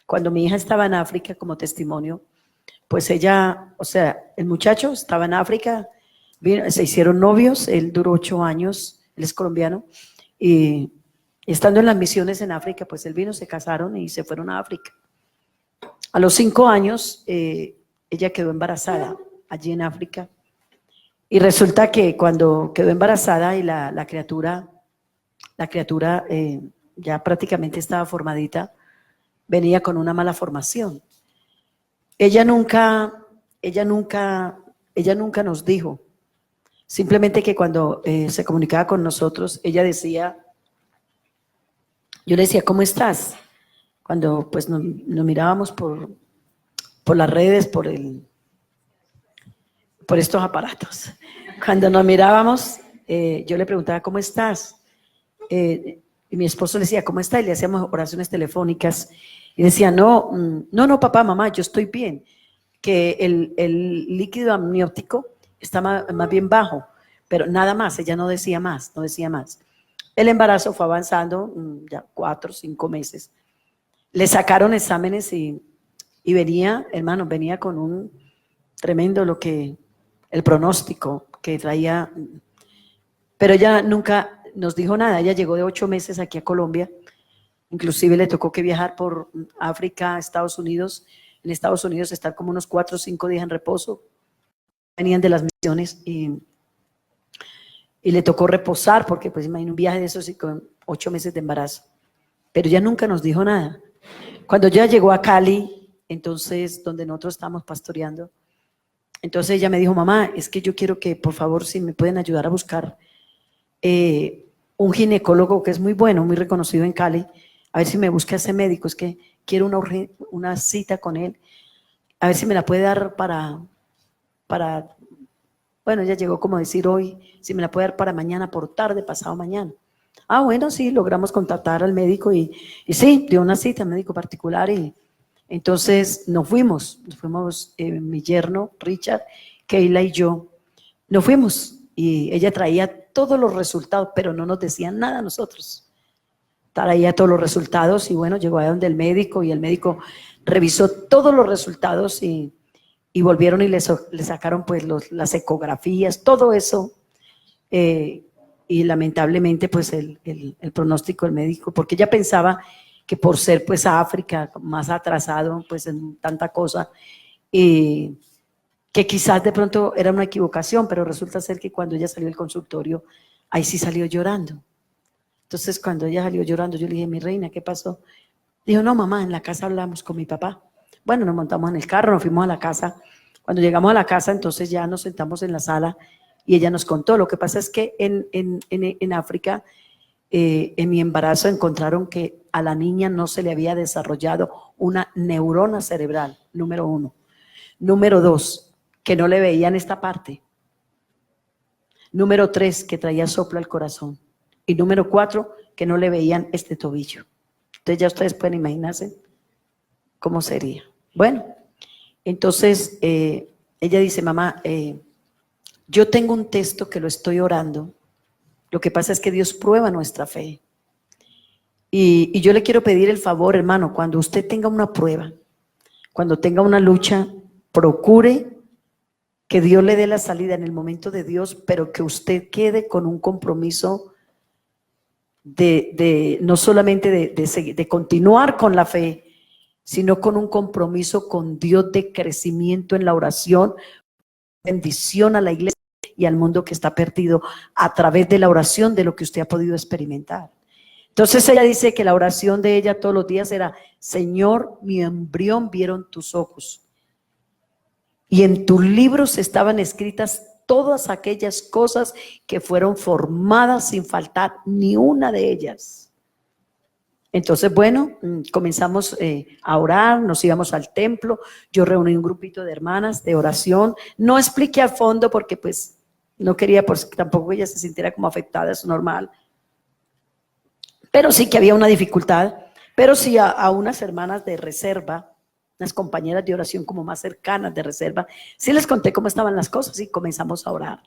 cuando mi hija estaba en África, como testimonio, pues ella, o sea, el muchacho estaba en África, se hicieron novios, él duró 8 años, él es colombiano, y estando en las misiones en África, pues él vino, se casaron y se fueron a África. A los 5 años, ella quedó embarazada allí en África, y resulta que cuando quedó embarazada y la criatura ya prácticamente estaba formadita, venía con una mala formación. Ella nunca nos dijo, simplemente que cuando se comunicaba con nosotros, ella decía, yo le decía, ¿cómo estás? Cuando pues nos mirábamos por las redes, por estos aparatos. Cuando nos mirábamos, yo le preguntaba, ¿cómo estás? Y mi esposo le decía, ¿cómo está? Y le hacíamos oraciones telefónicas. Y decía, no, papá, mamá, yo estoy bien. Que el líquido amniótico está más bien bajo, pero nada más, ella no decía más. El embarazo fue avanzando, ya 4 o 5 meses. Le sacaron exámenes y venía, hermano, venía con un tremendo el pronóstico que traía, pero ella nunca nos dijo nada. Ella llegó de 8 meses aquí a Colombia, inclusive le tocó que viajar por África a Estados Unidos, en Estados Unidos estar como unos 4 o 5 días en reposo, venían de las misiones y le tocó reposar porque pues imagínate un viaje de esos y con 8 meses de embarazo, pero ella nunca nos dijo nada. Cuando ya llegó a Cali, entonces donde nosotros estábamos pastoreando, entonces ella me dijo, mamá, es que yo quiero que por favor si me pueden ayudar a buscar un ginecólogo que es muy bueno, muy reconocido en Cali, a ver si me busca ese médico, es que quiero una cita con él, a ver si me la puede dar para, bueno, ella llegó como a decir hoy, si me la puede dar para mañana por tarde, pasado mañana. Ah, bueno, sí, logramos contactar al médico y sí, dio una cita al médico particular y entonces nos fuimos mi yerno, Richard, Keila y yo, nos fuimos y ella traía todos los resultados, pero no nos decía nada a nosotros. Traía todos los resultados y bueno, llegó a donde el médico y el médico revisó todos los resultados y volvieron y le sacaron pues las ecografías, todo eso, y lamentablemente pues el pronóstico del médico, porque ella pensaba que por ser pues África más atrasado pues en tanta cosa, que quizás de pronto era una equivocación, pero resulta ser que cuando ella salió del consultorio, ahí sí salió llorando. Entonces cuando ella salió llorando, yo le dije, mi reina, ¿qué pasó? Dijo, no mamá, en la casa hablamos con mi papá. Bueno, nos montamos en el carro, nos fuimos a la casa. Cuando llegamos a la casa, entonces ya nos sentamos en la sala y ella nos contó. Lo que pasa es que en África, en mi embarazo, encontraron que a la niña no se le había desarrollado una neurona cerebral, número 1. Número 2, que no le veían esta parte. Número 3, que traía soplo al corazón. Y número 4, que no le veían este tobillo. Entonces ya ustedes pueden imaginarse cómo sería. Bueno, entonces ella dice, mamá, yo tengo un texto que lo estoy orando. Lo que pasa es que Dios prueba nuestra fe. Y yo le quiero pedir el favor, hermano, cuando usted tenga una prueba, cuando tenga una lucha, procure que Dios le dé la salida en el momento de Dios, pero que usted quede con un compromiso no solamente de continuar con la fe, sino con un compromiso con Dios de crecimiento en la oración, bendición a la iglesia y al mundo que está perdido a través de la oración de lo que usted ha podido experimentar. Entonces ella dice que la oración de ella todos los días era, Señor, mi embrión vieron tus ojos y en tus libros estaban escritas todas aquellas cosas que fueron formadas sin faltar ni una de ellas. Entonces, bueno, comenzamos a orar, nos íbamos al templo, yo reuní un grupito de hermanas de oración, no expliqué a fondo porque pues no quería pues, tampoco ella se sintiera como afectada, es normal, pero sí que había una dificultad, pero sí a unas hermanas de reserva, unas compañeras de oración como más cercanas de reserva, sí les conté cómo estaban las cosas y comenzamos a orar.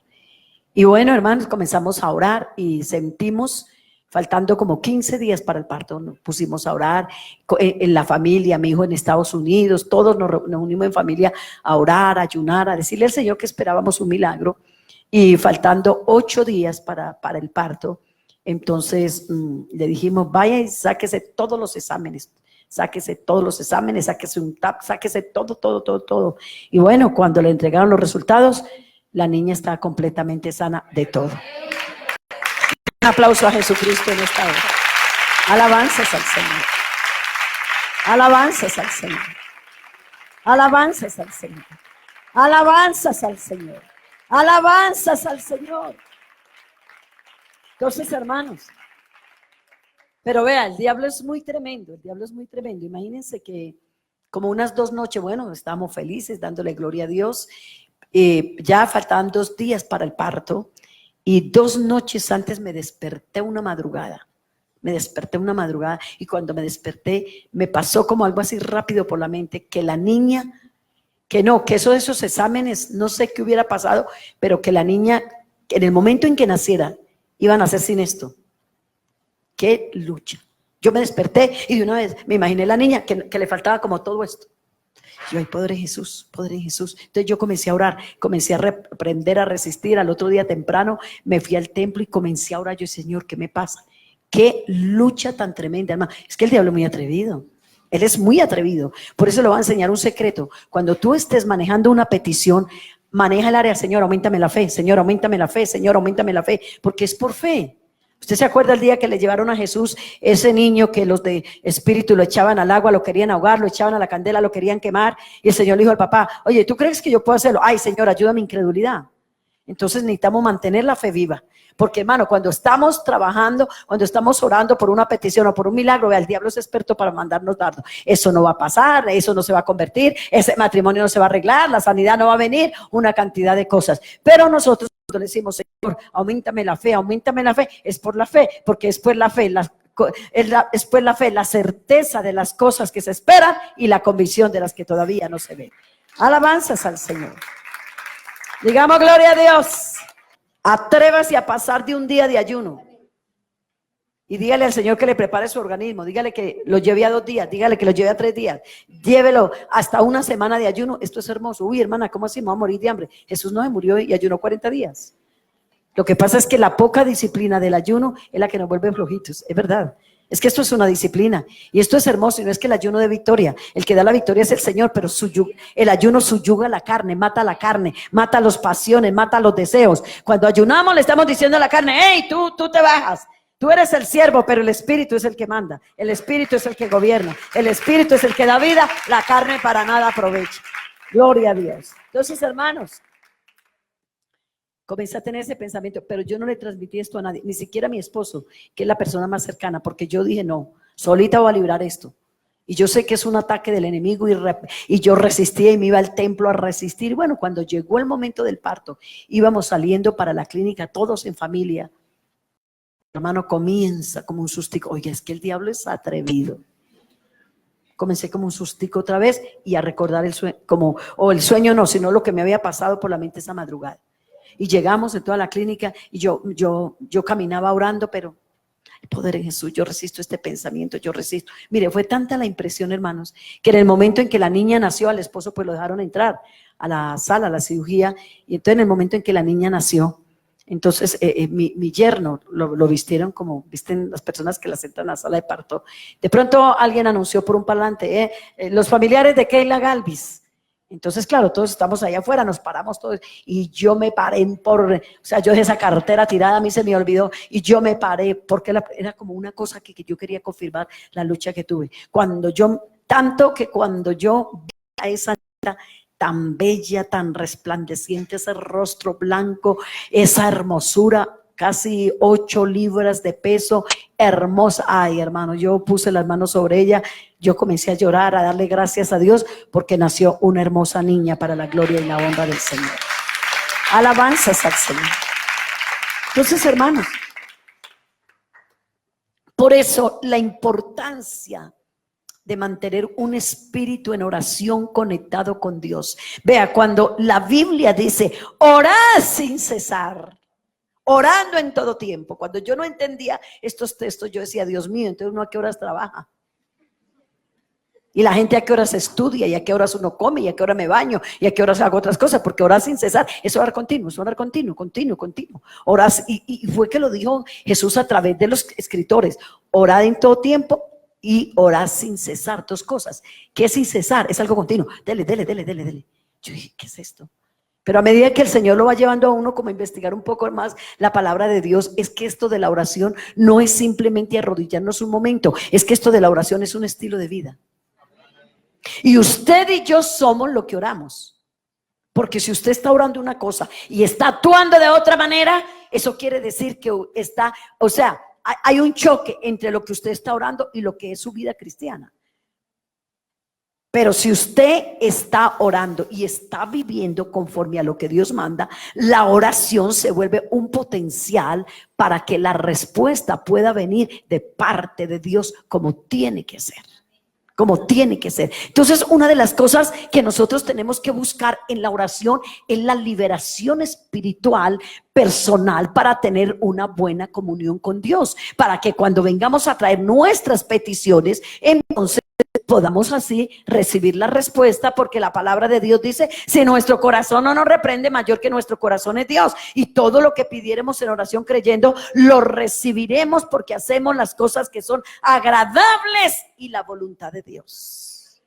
Y bueno, hermanos, comenzamos a orar y sentimos faltando como 15 días para el parto, nos pusimos a orar en la familia, mi hijo en Estados Unidos, todos nos unimos en familia a orar, a ayunar, a decirle al Señor que esperábamos un milagro. Y faltando 8 días para el parto, entonces le dijimos, vaya y sáquese todos los exámenes, sáquese un TAP, sáquese todo. Y bueno, cuando le entregaron los resultados, la niña está completamente sana de todo. Un aplauso a Jesucristo en esta hora. Alabanzas al Señor. Alabanzas al Señor. Alabanzas al Señor. Alabanzas al Señor. Alabanzas al Señor. Entonces, hermanos, pero vea, el diablo es muy tremendo, Imagínense que como unas 2 noches, bueno, estábamos felices dándole gloria a Dios. Ya faltaban 2 días para el parto y 2 noches antes me desperté una madrugada. Y cuando me desperté me pasó como algo así rápido por la mente, que la niña, que esos exámenes, no sé qué hubiera pasado, pero que la niña, en el momento en que naciera, iban a nacer sin esto. ¡Qué lucha! Yo me desperté y de una vez me imaginé la niña que le faltaba como todo esto. Yo, ay, Padre Jesús. Entonces yo comencé a orar, comencé a aprender a resistir. Al otro día temprano me fui al templo y comencé a orar. Yo, Señor, ¿qué me pasa? ¡Qué lucha tan tremenda, hermano! Es que el diablo es muy atrevido. Él es muy atrevido. Por eso le voy a enseñar un secreto. Cuando tú estés manejando una petición, maneja el área, Señor, auméntame la fe, Señor, auméntame la fe, Señor, auméntame la fe, porque es por fe. ¿Usted se acuerda el día que le llevaron a Jesús ese niño que los de espíritu lo echaban al agua, lo querían ahogar, lo echaban a la candela, lo querían quemar? Y el Señor le dijo al papá, oye, ¿tú crees que yo puedo hacerlo? Ay, Señor, ayuda a mi incredulidad. Entonces necesitamos mantener la fe viva. Porque, hermano, cuando estamos trabajando, cuando estamos orando por una petición o por un milagro, vea, el diablo es experto para mandarnos dardos. Eso no va a pasar, eso no se va a convertir, ese matrimonio no se va a arreglar, la sanidad no va a venir, una cantidad de cosas. Pero nosotros cuando le decimos, Señor, auméntame la fe, es por la fe, porque es por la fe, la certeza de las cosas que se esperan y la convicción de las que todavía no se ven. Alabanzas al Señor. Digamos gloria a Dios. Atrévase a pasar de un día de ayuno y dígale al Señor que le prepare su organismo, dígale que lo lleve a 2 días, dígale que lo lleve a 3 días, llévelo hasta una semana de ayuno. Esto es hermoso. Uy, hermana, ¿cómo así me voy a morir de hambre? Jesús no se murió y ayunó 40 días. Lo que pasa es que la poca disciplina del ayuno es la que nos vuelve flojitos, es verdad. Es que esto es una disciplina y esto es hermoso, y no es que el ayuno dé victoria. El que da la victoria es el Señor, pero el ayuno subyuga la carne, mata las pasiones, mata los deseos. Cuando ayunamos le estamos diciendo a la carne, hey, tú te bajas. Tú eres el siervo, pero el Espíritu es el que manda. El Espíritu es el que gobierna. El Espíritu es el que da vida. La carne para nada aprovecha. Gloria a Dios. Entonces, hermanos, comencé a tener ese pensamiento, pero yo no le transmití esto a nadie, ni siquiera a mi esposo, que es la persona más cercana, porque yo dije, no, solita voy a librar esto. Y yo sé que es un ataque del enemigo y yo resistía y me iba al templo a resistir. Bueno, cuando llegó el momento del parto, íbamos saliendo para la clínica, todos en familia. Hermano, comienza como un sustico. Oye, es que el diablo es atrevido. Comencé como un sustico otra vez y a recordar el sueño, el sueño no, sino lo que me había pasado por la mente esa madrugada. Y llegamos en toda la clínica y yo caminaba orando, pero el poder en Jesús, yo resisto este pensamiento, yo resisto. Mire, fue tanta la impresión, hermanos, que en el momento en que la niña nació, al esposo pues lo dejaron entrar a la sala, a la cirugía, y entonces en el momento en que la niña nació, entonces mi yerno lo vistieron como visten las personas que la sentan en la sala de parto. De pronto alguien anunció por un parlante, los familiares de Keila Galvis. Entonces, claro, todos estamos allá afuera, nos paramos todos y yo me paré yo dejé esa cartera tirada, a mí se me olvidó y yo me paré porque era como una cosa que yo quería confirmar la lucha que tuve. Cuando yo vi a esa niña tan bella, tan resplandeciente, ese rostro blanco, esa hermosura, casi 8 libras de peso, hermosa. Ay, hermano, yo puse las manos sobre ella, yo comencé a llorar, a darle gracias a Dios, porque nació una hermosa niña para la gloria y la honra del Señor. Alabanzas al Señor. Entonces, hermanos, por eso la importancia de mantener un espíritu en oración conectado con Dios. Vea, cuando la Biblia dice, orad sin cesar, Orando en todo tiempo. Cuando yo no entendía estos textos, yo decía, Dios mío, entonces uno a qué horas trabaja. Y la gente a qué horas estudia, y a qué horas uno come, y a qué hora me baño, y a qué horas hago otras cosas, porque orar sin cesar es orar continuo, es orar continuo, continuo, continuo. Orar, y fue que lo dijo Jesús a través de los escritores, orad en todo tiempo y orad sin cesar, dos cosas. ¿Qué es sin cesar? Es algo continuo, dele, dele, dele, dele, dele. Yo dije, ¿qué es esto? Pero a medida que el Señor lo va llevando a uno como a investigar un poco más la palabra de Dios, es que esto de la oración no es simplemente arrodillarnos un momento, es que esto de la oración es un estilo de vida. Y usted y yo somos lo que oramos. Porque si usted está orando una cosa y está actuando de otra manera, eso quiere decir que está, o sea, hay un choque entre lo que usted está orando y lo que es su vida cristiana. Pero si usted está orando y está viviendo conforme a lo que Dios manda, la oración se vuelve un potencial para que la respuesta pueda venir de parte de Dios como tiene que ser. Como tiene que ser. Entonces, una de las cosas que nosotros tenemos que buscar en la oración es la liberación espiritual personal para tener una buena comunión con Dios, para que cuando vengamos a traer nuestras peticiones, entonces podamos así recibir la respuesta, porque la palabra de Dios dice, si nuestro corazón no nos reprende, mayor que nuestro corazón es Dios, y todo lo que pidiéramos en oración creyendo, lo recibiremos, porque hacemos las cosas que son agradables y la voluntad de Dios.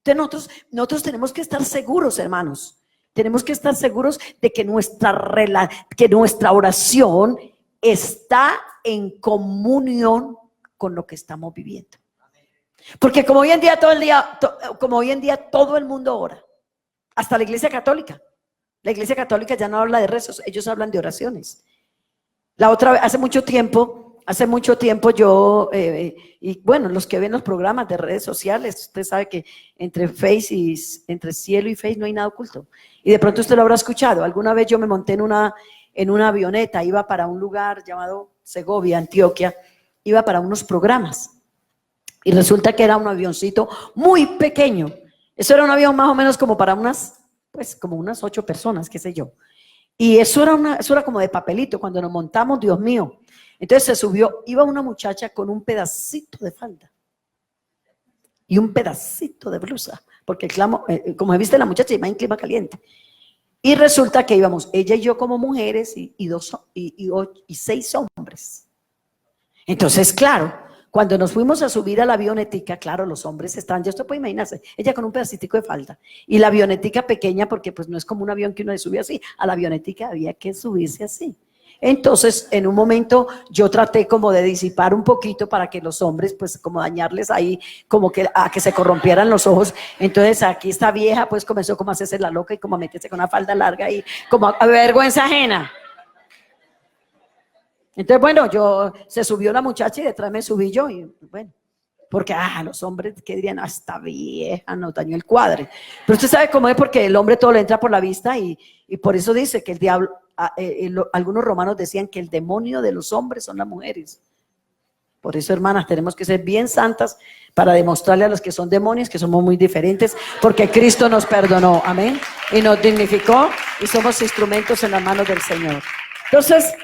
Entonces nosotros tenemos que estar seguros, hermanos, tenemos que estar seguros de que nuestra oración está en comunión con lo que estamos viviendo. Porque como hoy en día todo el mundo ora, hasta la Iglesia Católica. La Iglesia Católica ya no habla de rezos, ellos hablan de oraciones. La otra vez, hace mucho tiempo yo, y bueno, los que ven los programas de redes sociales, usted sabe que entre cielo y Face no hay nada oculto. Y de pronto usted lo habrá escuchado. Alguna vez yo me monté en una avioneta, iba para un lugar llamado Segovia, Antioquia, iba para unos programas. Y resulta que era un avioncito muy pequeño. Eso era un avión más o menos como para unas 8 personas, qué sé yo. Y eso era como de papelito. Cuando nos montamos, Dios mío. Entonces se subió, iba una muchacha con un pedacito de falda y un pedacito de blusa, porque como viste la muchacha, iba en clima caliente. Y resulta que íbamos ella y yo como mujeres y 6 hombres. Entonces, claro, cuando nos fuimos a subir a la avionetica, claro, los hombres estaban, ya usted puede imaginarse, ella con un pedacitico de falda y la avionetica pequeña, porque pues no es como un avión que uno se sube así, a la avionetica había que subirse así. Entonces, en un momento yo traté como de disipar un poquito para que los hombres, pues como dañarles ahí, como que a que se corrompieran los ojos. Entonces aquí esta vieja pues comenzó como a hacerse la loca y como a meterse con una falda larga y como a vergüenza ajena. Entonces, bueno, se subió la muchacha y detrás me subí yo y bueno, porque los hombres que dirían, esta vieja nos dañó el cuadre. Pero usted sabe cómo es, porque el hombre todo le entra por la vista y por eso dice que el diablo, algunos romanos decían que el demonio de los hombres son las mujeres. Por eso, hermanas, tenemos que ser bien santas para demostrarle a los que son demonios que somos muy diferentes, porque Cristo nos perdonó, amén, y nos dignificó y somos instrumentos en las manos del Señor. Entonces,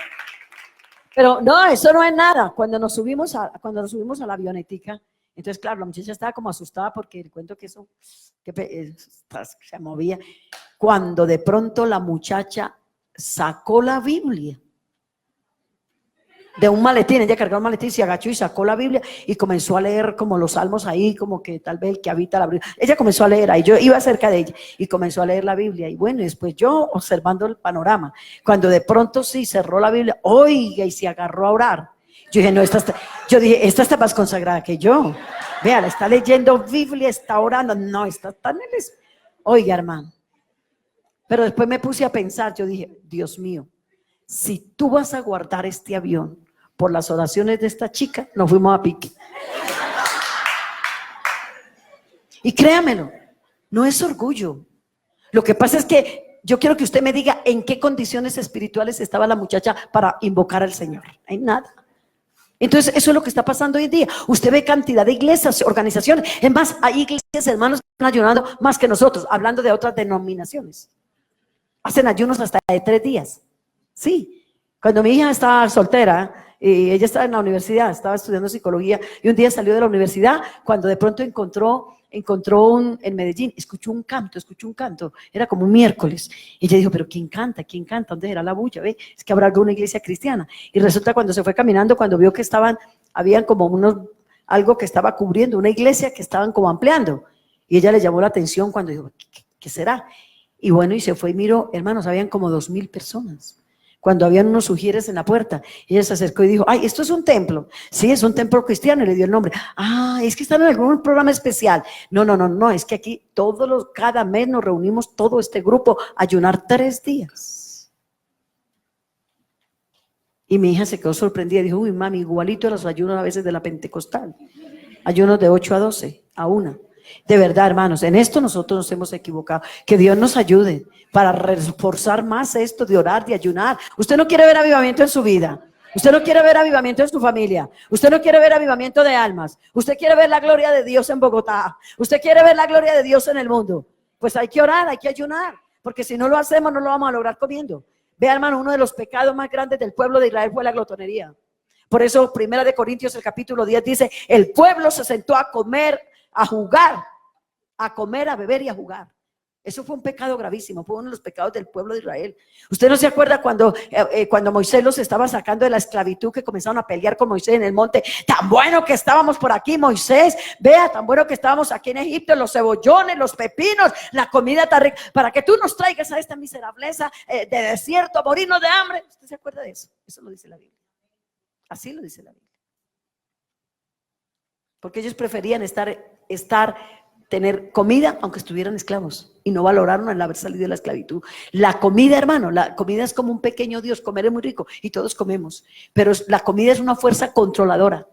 pero no, eso no es nada. Cuando nos subimos a la avionetica, entonces claro, la muchacha estaba como asustada porque el cuento que eso se movía. Cuando de pronto la muchacha sacó la Biblia de un maletín, ella cargó un maletín, se agachó y sacó la Biblia y comenzó a leer como los salmos ahí, como que tal vez el que habita la Biblia. Ella comenzó a leer ahí, yo iba cerca de ella y comenzó a leer la Biblia. Y bueno, después yo observando el panorama, cuando de pronto sí cerró la Biblia, oiga, y se agarró a orar. Yo dije, no, esta está más consagrada que yo. Vea, está leyendo Biblia, está orando, no, está tan en el... Oiga, hermano. Pero después me puse a pensar, yo dije, Dios mío, si tú vas a guardar este avión por las oraciones de esta chica, nos fuimos a pique. Y créamelo, no es orgullo. Lo que pasa es que yo quiero que usted me diga en qué condiciones espirituales estaba la muchacha para invocar al Señor. En nada. Entonces, eso es lo que está pasando hoy en día. Usted ve cantidad de iglesias, organizaciones. Es más, hay iglesias, hermanos, que están ayunando más que nosotros, hablando de otras denominaciones. Hacen ayunos hasta de 3 días. Sí. Cuando mi hija estaba soltera, y ella estaba en la universidad, estaba estudiando psicología, y un día salió de la universidad, cuando de pronto encontró en Medellín, escuchó un canto, era como un miércoles, y ella dijo, pero ¿quién canta? ¿Dónde era la bulla? ¿Ve? Es que habrá alguna iglesia cristiana, y resulta cuando se fue caminando, cuando vio que habían como algo que estaba cubriendo, una iglesia que estaban como ampliando, y ella le llamó la atención cuando dijo, ¿qué será? Y bueno, y se fue y miró, hermanos, habían como 2000 personas. Cuando habían unos ujieres en la puerta, ella se acercó y dijo, ay, esto es un templo. Sí, es un templo cristiano, y le dio el nombre. Ah, es que están en algún programa especial. No, es que aquí cada mes nos reunimos todo este grupo a ayunar 3 días. Y mi hija se quedó sorprendida y dijo, uy, mami, igualito a los ayunos a veces de la Pentecostal. Ayunos de 8 a 12, a 1. De verdad, hermanos, en esto nosotros nos hemos equivocado. Que Dios nos ayude para reforzar más esto de orar, de ayunar. Usted no quiere ver avivamiento en su vida. Usted no quiere ver avivamiento en su familia. Usted no quiere ver avivamiento de almas. Usted quiere ver la gloria de Dios en Bogotá. Usted quiere ver la gloria de Dios en el mundo. Pues hay que orar, hay que ayunar. Porque si no lo hacemos, no lo vamos a lograr comiendo. Vea, hermano, uno de los pecados más grandes del pueblo de Israel fue la glotonería. Por eso, 1 Corintios, el capítulo 10 dice, el pueblo se sentó a comer, a jugar, a comer, a beber y a jugar. Eso fue un pecado gravísimo, fue uno de los pecados del pueblo de Israel. ¿Usted no se acuerda cuando Moisés los estaba sacando de la esclavitud, que comenzaron a pelear con Moisés en el monte? Tan bueno que estábamos por aquí, Moisés, vea, tan bueno que estábamos aquí en Egipto, los cebollones, los pepinos, la comida tan rica, para que tú nos traigas a esta miserableza de desierto, a morirnos de hambre. ¿Usted se acuerda de eso? Eso lo dice la Biblia. Así lo dice la Biblia. Porque ellos preferían tener comida aunque estuvieran esclavos, y no valoraron el haber salido de la esclavitud. La comida, hermano, la comida es como un pequeño Dios. Comer es muy rico y todos comemos, pero la comida es una fuerza controladora.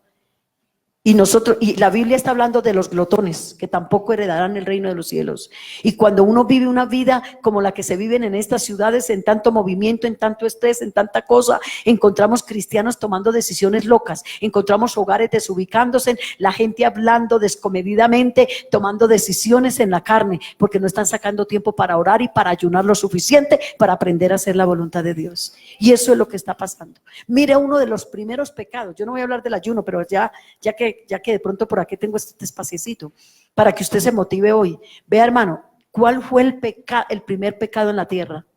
Y la Biblia está hablando de los glotones, que tampoco heredarán el reino de los cielos. Y cuando uno vive una vida como la que se viven en estas ciudades, en tanto movimiento, en tanto estrés, en tanta cosa, encontramos cristianos tomando decisiones locas, encontramos hogares desubicándose, la gente hablando descomedidamente, tomando decisiones en la carne, porque no están sacando tiempo para orar y para ayunar lo suficiente para aprender a hacer la voluntad de Dios. Y eso es lo que está pasando. Mire, uno de los primeros pecados, yo no voy a hablar del ayuno, pero ya que de pronto por aquí tengo este espaciecito para que usted se motive hoy. Vea, hermano, ¿cuál fue el primer pecado en la tierra?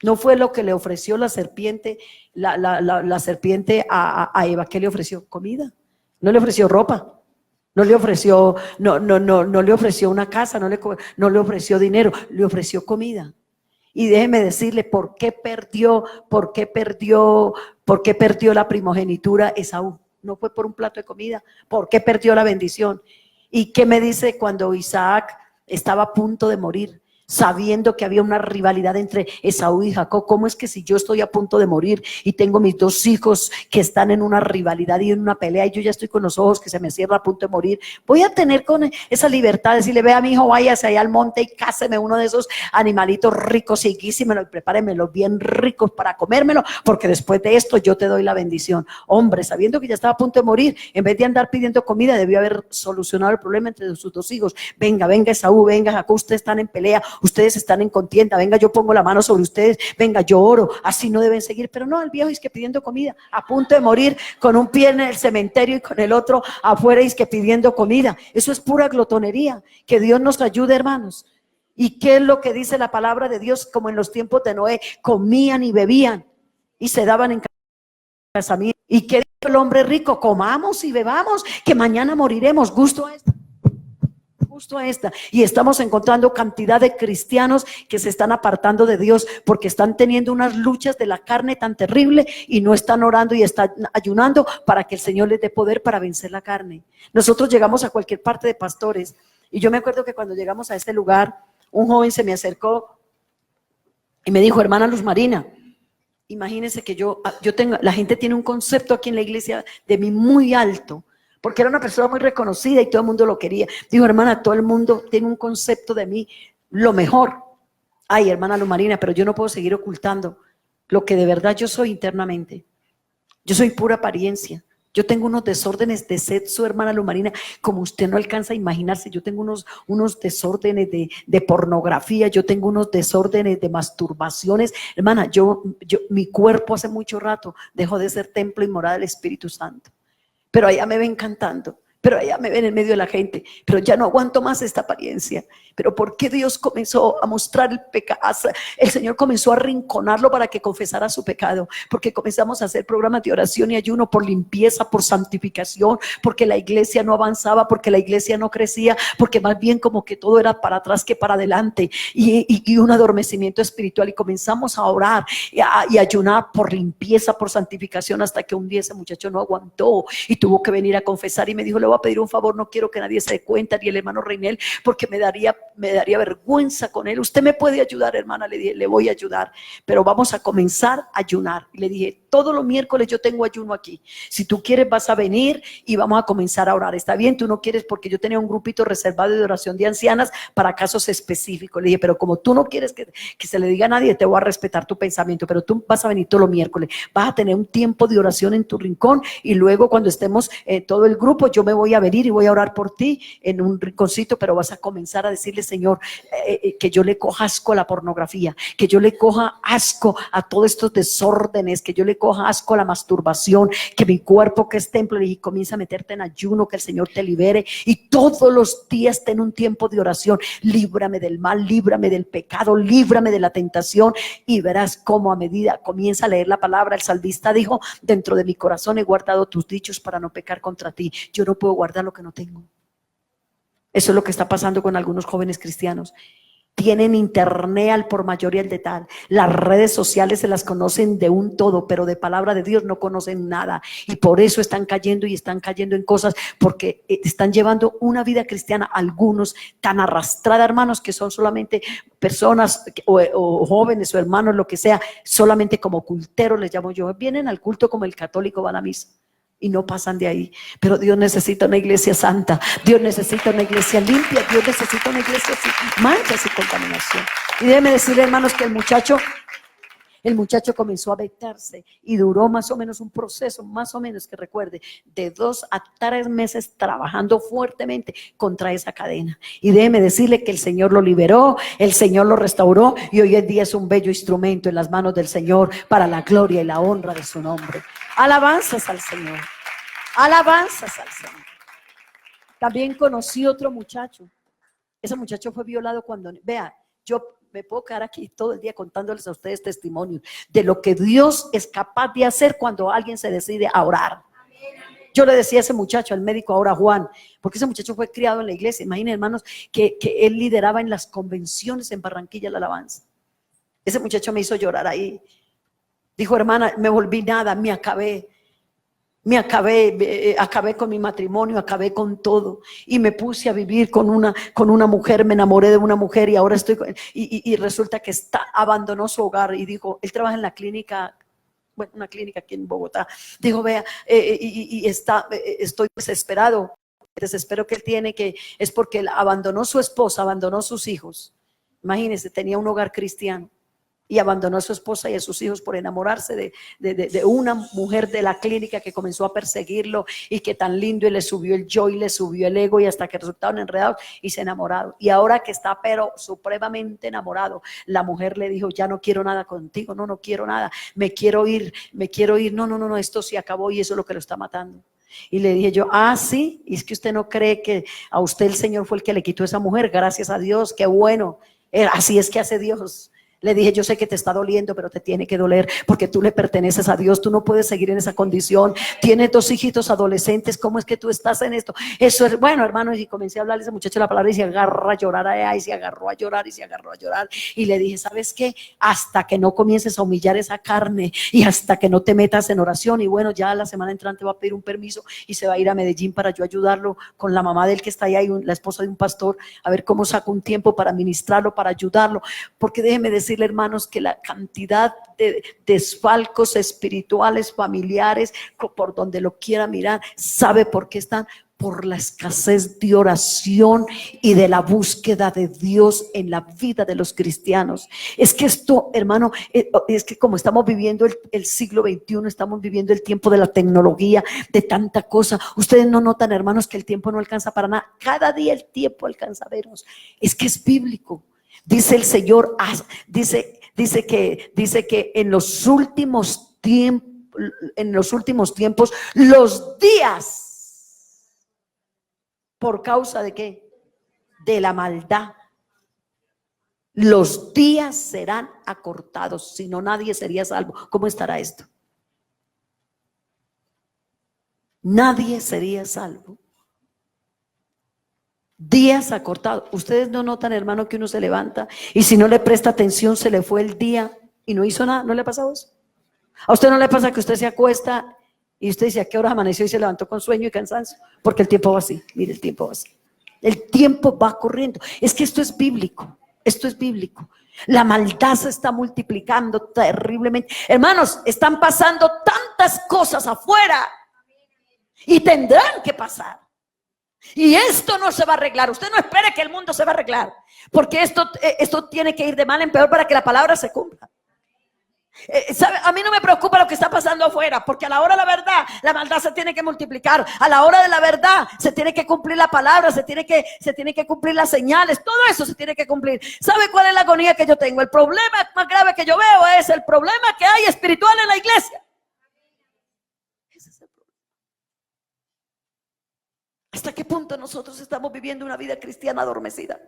No fue lo que le ofreció la serpiente, la serpiente a Eva. ¿Qué le ofreció? Comida. No le ofreció ropa. No le ofreció, no le ofreció una casa, no le ofreció dinero, le ofreció comida. Y déjeme decirle por qué perdió la primogenitura Esaú. No fue por un plato de comida. ¿Por qué perdió la bendición? ¿Y qué me dice cuando Isaac estaba a punto de morir, sabiendo que había una rivalidad entre Esaú y Jacob? ¿Cómo es que si yo estoy a punto de morir y tengo mis 2 hijos que están en una rivalidad y en una pelea, y yo ya estoy con los ojos que se me cierran a punto de morir, voy a tener con esa libertad de decirle, vea, mi hijo, váyase allá al monte y cáseme uno de esos animalitos ricos y guísimelo y prepáremelos bien ricos para comérmelo, porque después de esto yo te doy la bendición? Hombre, sabiendo que ya estaba a punto de morir, en vez de andar pidiendo comida, debió haber solucionado el problema entre sus 2 hijos. Venga Esaú, venga Jacob, ustedes están en pelea, ustedes están en contienda, venga, yo pongo la mano sobre ustedes, venga, yo oro. Así no deben seguir. Pero no, el viejo es que pidiendo comida, a punto de morir, con un pie en el cementerio y con el otro afuera, es que pidiendo comida. Eso es pura glotonería. Que Dios nos ayude, hermanos. ¿Y qué es lo que dice la palabra de Dios? Como en los tiempos de Noé, comían y bebían y se daban en casamiento. ¿Y qué dijo el hombre rico? Comamos y bebamos, que mañana moriremos. Justo a esta. Y estamos encontrando cantidad de cristianos que se están apartando de Dios porque están teniendo unas luchas de la carne tan terrible y no están orando y están ayunando para que el Señor les dé poder para vencer la carne. Nosotros llegamos a cualquier parte de pastores, y yo me acuerdo que cuando llegamos a este lugar, un joven se me acercó y me dijo, hermana Luz Marina, imagínense que la gente tiene un concepto aquí en la iglesia de mí muy alto, porque era una persona muy reconocida y todo el mundo lo quería. Dijo, hermana, todo el mundo tiene un concepto de mí lo mejor. Ay, hermana Luz Marina, pero yo no puedo seguir ocultando lo que de verdad yo soy internamente. Yo soy pura apariencia. Yo tengo unos desórdenes de sexo, hermana Lumarina, como usted no alcanza a imaginarse. Yo tengo unos desórdenes de pornografía, yo tengo unos desórdenes de masturbaciones. Hermana, mi cuerpo hace mucho rato dejó de ser templo y morada del Espíritu Santo. Pero allá me ven cantando, pero allá me ven en medio de la gente, pero ya no aguanto más esta apariencia. Pero ¿por qué Dios comenzó a mostrar el pecado? El Señor comenzó a arrinconarlo para que confesara su pecado, porque comenzamos a hacer programas de oración y ayuno por limpieza, por santificación, porque la iglesia no avanzaba, porque la iglesia no crecía, porque más bien como que todo era para atrás que para adelante, y un adormecimiento espiritual, y comenzamos a orar y ayunar por limpieza, por santificación, hasta que un día ese muchacho no aguantó y tuvo que venir a confesar y me dijo: le voy a pedir un favor, no quiero que nadie se dé cuenta, ni el hermano Reinel, porque me daría vergüenza con él. Usted me puede ayudar, hermana. Le dije: le voy a ayudar, pero vamos a comenzar a ayunar. Y le dije: todos los miércoles yo tengo ayuno aquí, si tú quieres vas a venir y vamos a comenzar a orar. Está bien, tú no quieres, porque yo tenía un grupito reservado de oración de ancianas para casos específicos. Le dije: pero como tú no quieres que se le diga a nadie, te voy a respetar tu pensamiento, pero tú vas a venir todos los miércoles, vas a tener un tiempo de oración en tu rincón, y luego cuando estemos todo el grupo, yo me voy a venir y voy a orar por ti en un rinconcito, pero vas a comenzar a decirle: Señor, que yo le coja asco a la pornografía, que yo le coja asco a todos estos desórdenes, que yo le coja asco a la masturbación, que mi cuerpo que es templo. Y comienza a meterte en ayuno, que el Señor te libere, y todos los días ten un tiempo de oración. Líbrame del mal, líbrame del pecado, líbrame de la tentación, y verás cómo a medida comienza a leer la palabra. El salmista dijo: dentro de mi corazón he guardado tus dichos para no pecar contra ti. Yo no puedo guardar lo que no tengo. Eso es lo que está pasando con algunos jóvenes cristianos. Tienen internet al por mayor y al de tal. Las redes sociales se las conocen de un todo, pero de palabra de Dios no conocen nada. Y por eso están cayendo en cosas, porque están llevando una vida cristiana, algunos tan arrastrada, hermanos, que son solamente personas o jóvenes o hermanos, lo que sea, solamente como culteros les llamo yo. Vienen al culto como el católico va a la misa y no pasan de ahí. Pero Dios necesita una iglesia santa, Dios necesita una iglesia limpia, Dios necesita una iglesia sin manchas y contaminación. Y déjeme decirle, hermanos, que el muchacho comenzó a vetarse y duró más o menos un proceso, más o menos, que recuerde, de 2 a 3 meses trabajando fuertemente contra esa cadena. Y déjeme decirle que el Señor lo liberó, el Señor lo restauró, y hoy en día es un bello instrumento en las manos del Señor para la gloria y la honra de su nombre. Alabanzas al Señor, alabanzas al Señor. También conocí otro muchacho. Ese muchacho fue violado cuando, vea, yo me puedo quedar aquí todo el día contándoles a ustedes testimonios de lo que Dios es capaz de hacer cuando alguien se decide a orar. Yo le decía a ese muchacho, al médico ahora Juan, porque ese muchacho fue criado en la iglesia. Imaginen, hermanos, que él lideraba en las convenciones en Barranquilla la alabanza. Ese muchacho me hizo llorar ahí. Dijo: hermana, me volví nada, acabé con mi matrimonio, acabé con todo, y me puse a vivir con una mujer, me enamoré de una mujer, y ahora estoy y resulta que abandonó su hogar. Y dijo, él trabaja en la clínica, bueno, una clínica aquí en Bogotá. Dijo: vea, estoy desesperado. El desespero que él tiene es porque él abandonó su esposa, abandonó sus hijos. Imagínense, tenía un hogar cristiano, y abandonó a su esposa y a sus hijos por enamorarse de una mujer de la clínica que comenzó a perseguirlo, y que tan lindo, y le subió el yo y le subió el ego, y hasta que resultaron enredados y se enamoraron. Y ahora que está pero supremamente enamorado, la mujer le dijo: ya no quiero nada contigo, no quiero nada, me quiero ir, no, esto se acabó, y eso es lo que lo está matando. Y le dije yo: sí, y es que usted no cree que a usted el Señor fue el que le quitó esa mujer. Gracias a Dios, qué bueno, así es que hace Dios. Le dije: yo sé que te está doliendo, pero te tiene que doler, porque tú le perteneces a Dios, tú no puedes seguir en esa condición. Tienes 2 hijitos adolescentes, ¿cómo es que tú estás en esto? Eso es, bueno, hermano. Y comencé a hablarle a ese muchacho la palabra, y se agarra a llorar allá, y se agarró a llorar, y le dije: ¿sabes qué? Hasta que no comiences a humillar esa carne, y hasta que no te metas en oración. Y bueno, ya la semana entrante va a pedir un permiso y se va a ir a Medellín para yo ayudarlo con la mamá de él que está allá, y la esposa de un pastor, a ver cómo saco un tiempo para ministrarlo, para ayudarlo. Porque déjeme decir, decirle, hermanos, que la cantidad de desfalcos espirituales, familiares, por donde lo quiera mirar, ¿sabe por qué están? Por la escasez de oración y de la búsqueda de Dios en la vida de los cristianos. Es que esto, hermano, es que como estamos viviendo el siglo XXI, estamos viviendo el tiempo de la tecnología, de tanta cosa. Ustedes no notan, hermanos, que el tiempo no alcanza para nada. Cada día el tiempo alcanza a vernos. Es que es bíblico. Dice el Señor, dice que en los últimos tiempos, los días, ¿por causa de qué? De la maldad. Los días serán acortados, si no nadie sería salvo. ¿Cómo estará esto? Nadie sería salvo. Días acortados. Ustedes no notan, hermano, que uno se levanta y si no le presta atención se le fue el día y no hizo nada. ¿No le ha pasado eso? ¿A usted no le pasa que usted se acuesta y usted dice a qué hora amaneció y se levantó con sueño y cansancio? Porque el tiempo va así. Mire, el tiempo va así. El tiempo va corriendo. Es que esto es bíblico. Esto es bíblico. La maldad se está multiplicando terriblemente. Hermanos, están pasando tantas cosas afuera y tendrán que pasar. Y esto no se va a arreglar. Usted no espere que el mundo se va a arreglar, porque esto tiene que ir de mal en peor para que la palabra se cumpla. ¿Sabe? A mí no me preocupa lo que está pasando afuera, porque a la hora de la verdad la maldad se tiene que multiplicar. A la hora de la verdad se tiene que cumplir la palabra, se tiene que cumplir las señales. Todo eso se tiene que cumplir. ¿Sabe cuál es la agonía que yo tengo? El problema más grave que yo veo es el problema que hay espiritual en la iglesia. Ese es el problema. ¿Hasta qué punto nosotros estamos viviendo una vida cristiana adormecida?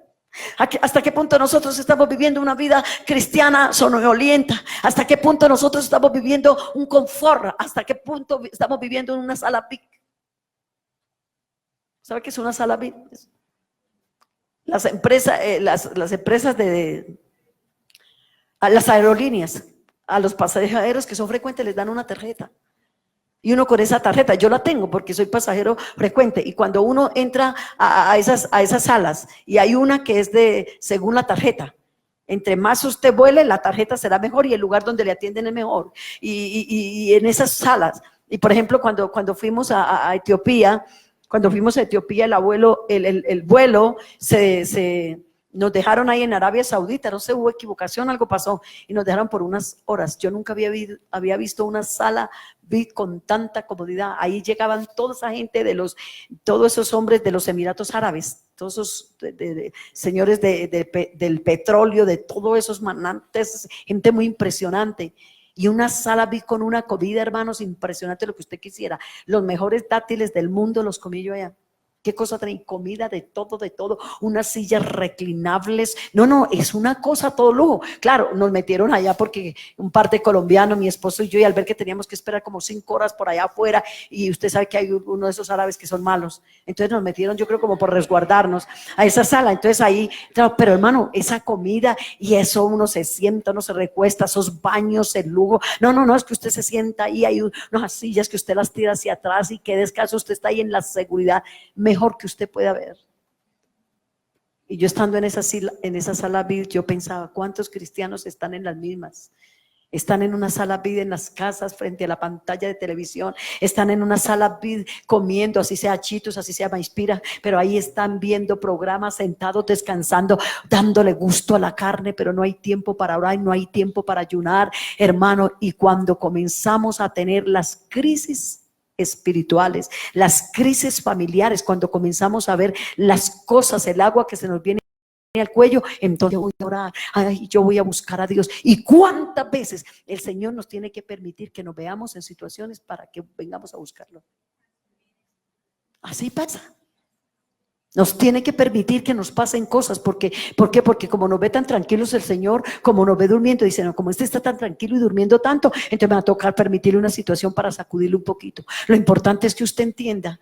¿Hasta qué punto nosotros estamos viviendo una vida cristiana soñolienta? ¿Hasta qué punto nosotros estamos viviendo un confort? ¿Hasta qué punto estamos viviendo en una sala VIP? ¿Sabe qué es una sala VIP? Las empresas de las aerolíneas, a los pasajeros que son frecuentes les dan una tarjeta. Y uno con esa tarjeta, yo la tengo porque soy pasajero frecuente, y cuando uno entra a esas salas y hay una que es según la tarjeta, entre más usted vuele, la tarjeta será mejor y el lugar donde le atienden es mejor. Y en esas salas, y por ejemplo cuando fuimos a Etiopía, el vuelo nos dejaron ahí en Arabia Saudita, no sé, hubo equivocación, algo pasó, y nos dejaron por unas horas. Yo nunca había visto una sala VIP con tanta comodidad. Ahí llegaban toda esa gente todos esos hombres de los Emiratos Árabes, todos esos señores del petróleo, de todos esos manantes, gente muy impresionante. Y una sala VIP con una comida, hermanos, impresionante, lo que usted quisiera. Los mejores dátiles del mundo los comí yo allá. ¿Qué cosa traen? Comida de todo, unas sillas reclinables. No, es una cosa todo lujo. Claro, nos metieron allá porque un par de colombianos, mi esposo y yo, y al ver que teníamos que esperar como 5 horas por allá afuera, y usted sabe que hay uno de esos árabes que son malos, entonces nos metieron, yo creo, como por resguardarnos a esa sala. Entonces ahí, pero hermano, esa comida y eso, uno se sienta, uno se recuesta, esos baños, el lujo. No, es que usted se sienta ahí, hay unas sillas que usted las tira hacia atrás y qué descanso, usted está ahí en la seguridad mejor que usted pueda ver. Y yo estando en esa sala VIP, yo pensaba, ¿cuántos cristianos están en las mismas? Están en una sala VIP en las casas frente a la pantalla de televisión, están en una sala VIP comiendo, así sea chitos, así sea Maispira, pero ahí están viendo programas, sentados, descansando, dándole gusto a la carne, pero no hay tiempo para orar, no hay tiempo para ayunar, hermano. Y cuando comenzamos a tener las crisis espirituales, las crisis familiares, cuando comenzamos a ver las cosas, el agua que se nos viene al cuello, entonces voy a orar, yo voy a buscar a Dios. Y cuántas veces el Señor nos tiene que permitir que nos veamos en situaciones para que vengamos a buscarlo. Así pasa. Nos tiene que permitir que nos pasen cosas. ¿Por qué? Porque como nos ve tan tranquilos el Señor, como nos ve durmiendo, dice, no, como este está tan tranquilo y durmiendo tanto, entonces me va a tocar permitirle una situación para sacudirle un poquito. Lo importante es que usted entienda,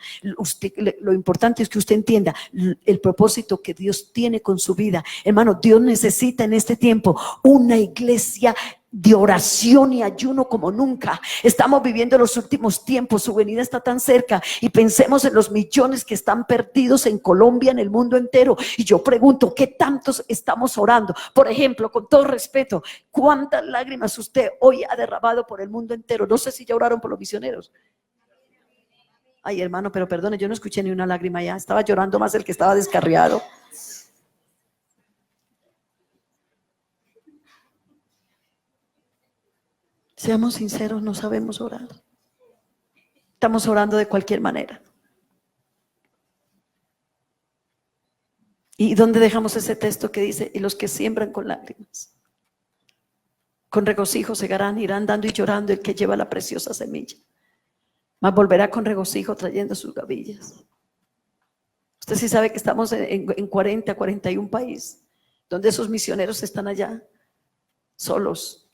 el propósito que Dios tiene con su vida. Hermano, Dios necesita en este tiempo una iglesia de oración y ayuno como nunca. Estamos viviendo los últimos tiempos, su venida está tan cerca, y pensemos en los millones que están perdidos en Colombia, en el mundo entero. Y yo pregunto, ¿qué tantos estamos orando? Por ejemplo, con todo respeto, ¿cuántas lágrimas usted hoy ha derramado por el mundo entero? No sé si ya oraron por los misioneros. Ay, hermano, pero perdone, yo no escuché ni una lágrima ya. Estaba llorando más el que estaba descarriado. Seamos sinceros, no sabemos orar. Estamos orando de cualquier manera. ¿Y dónde dejamos ese texto que dice: y los que siembran con lágrimas, con regocijo segarán, irán dando y llorando el que lleva la preciosa semilla, mas volverá con regocijo trayendo sus gavillas? Usted sí sabe que estamos en 40, 41 países, donde esos misioneros están allá, solos,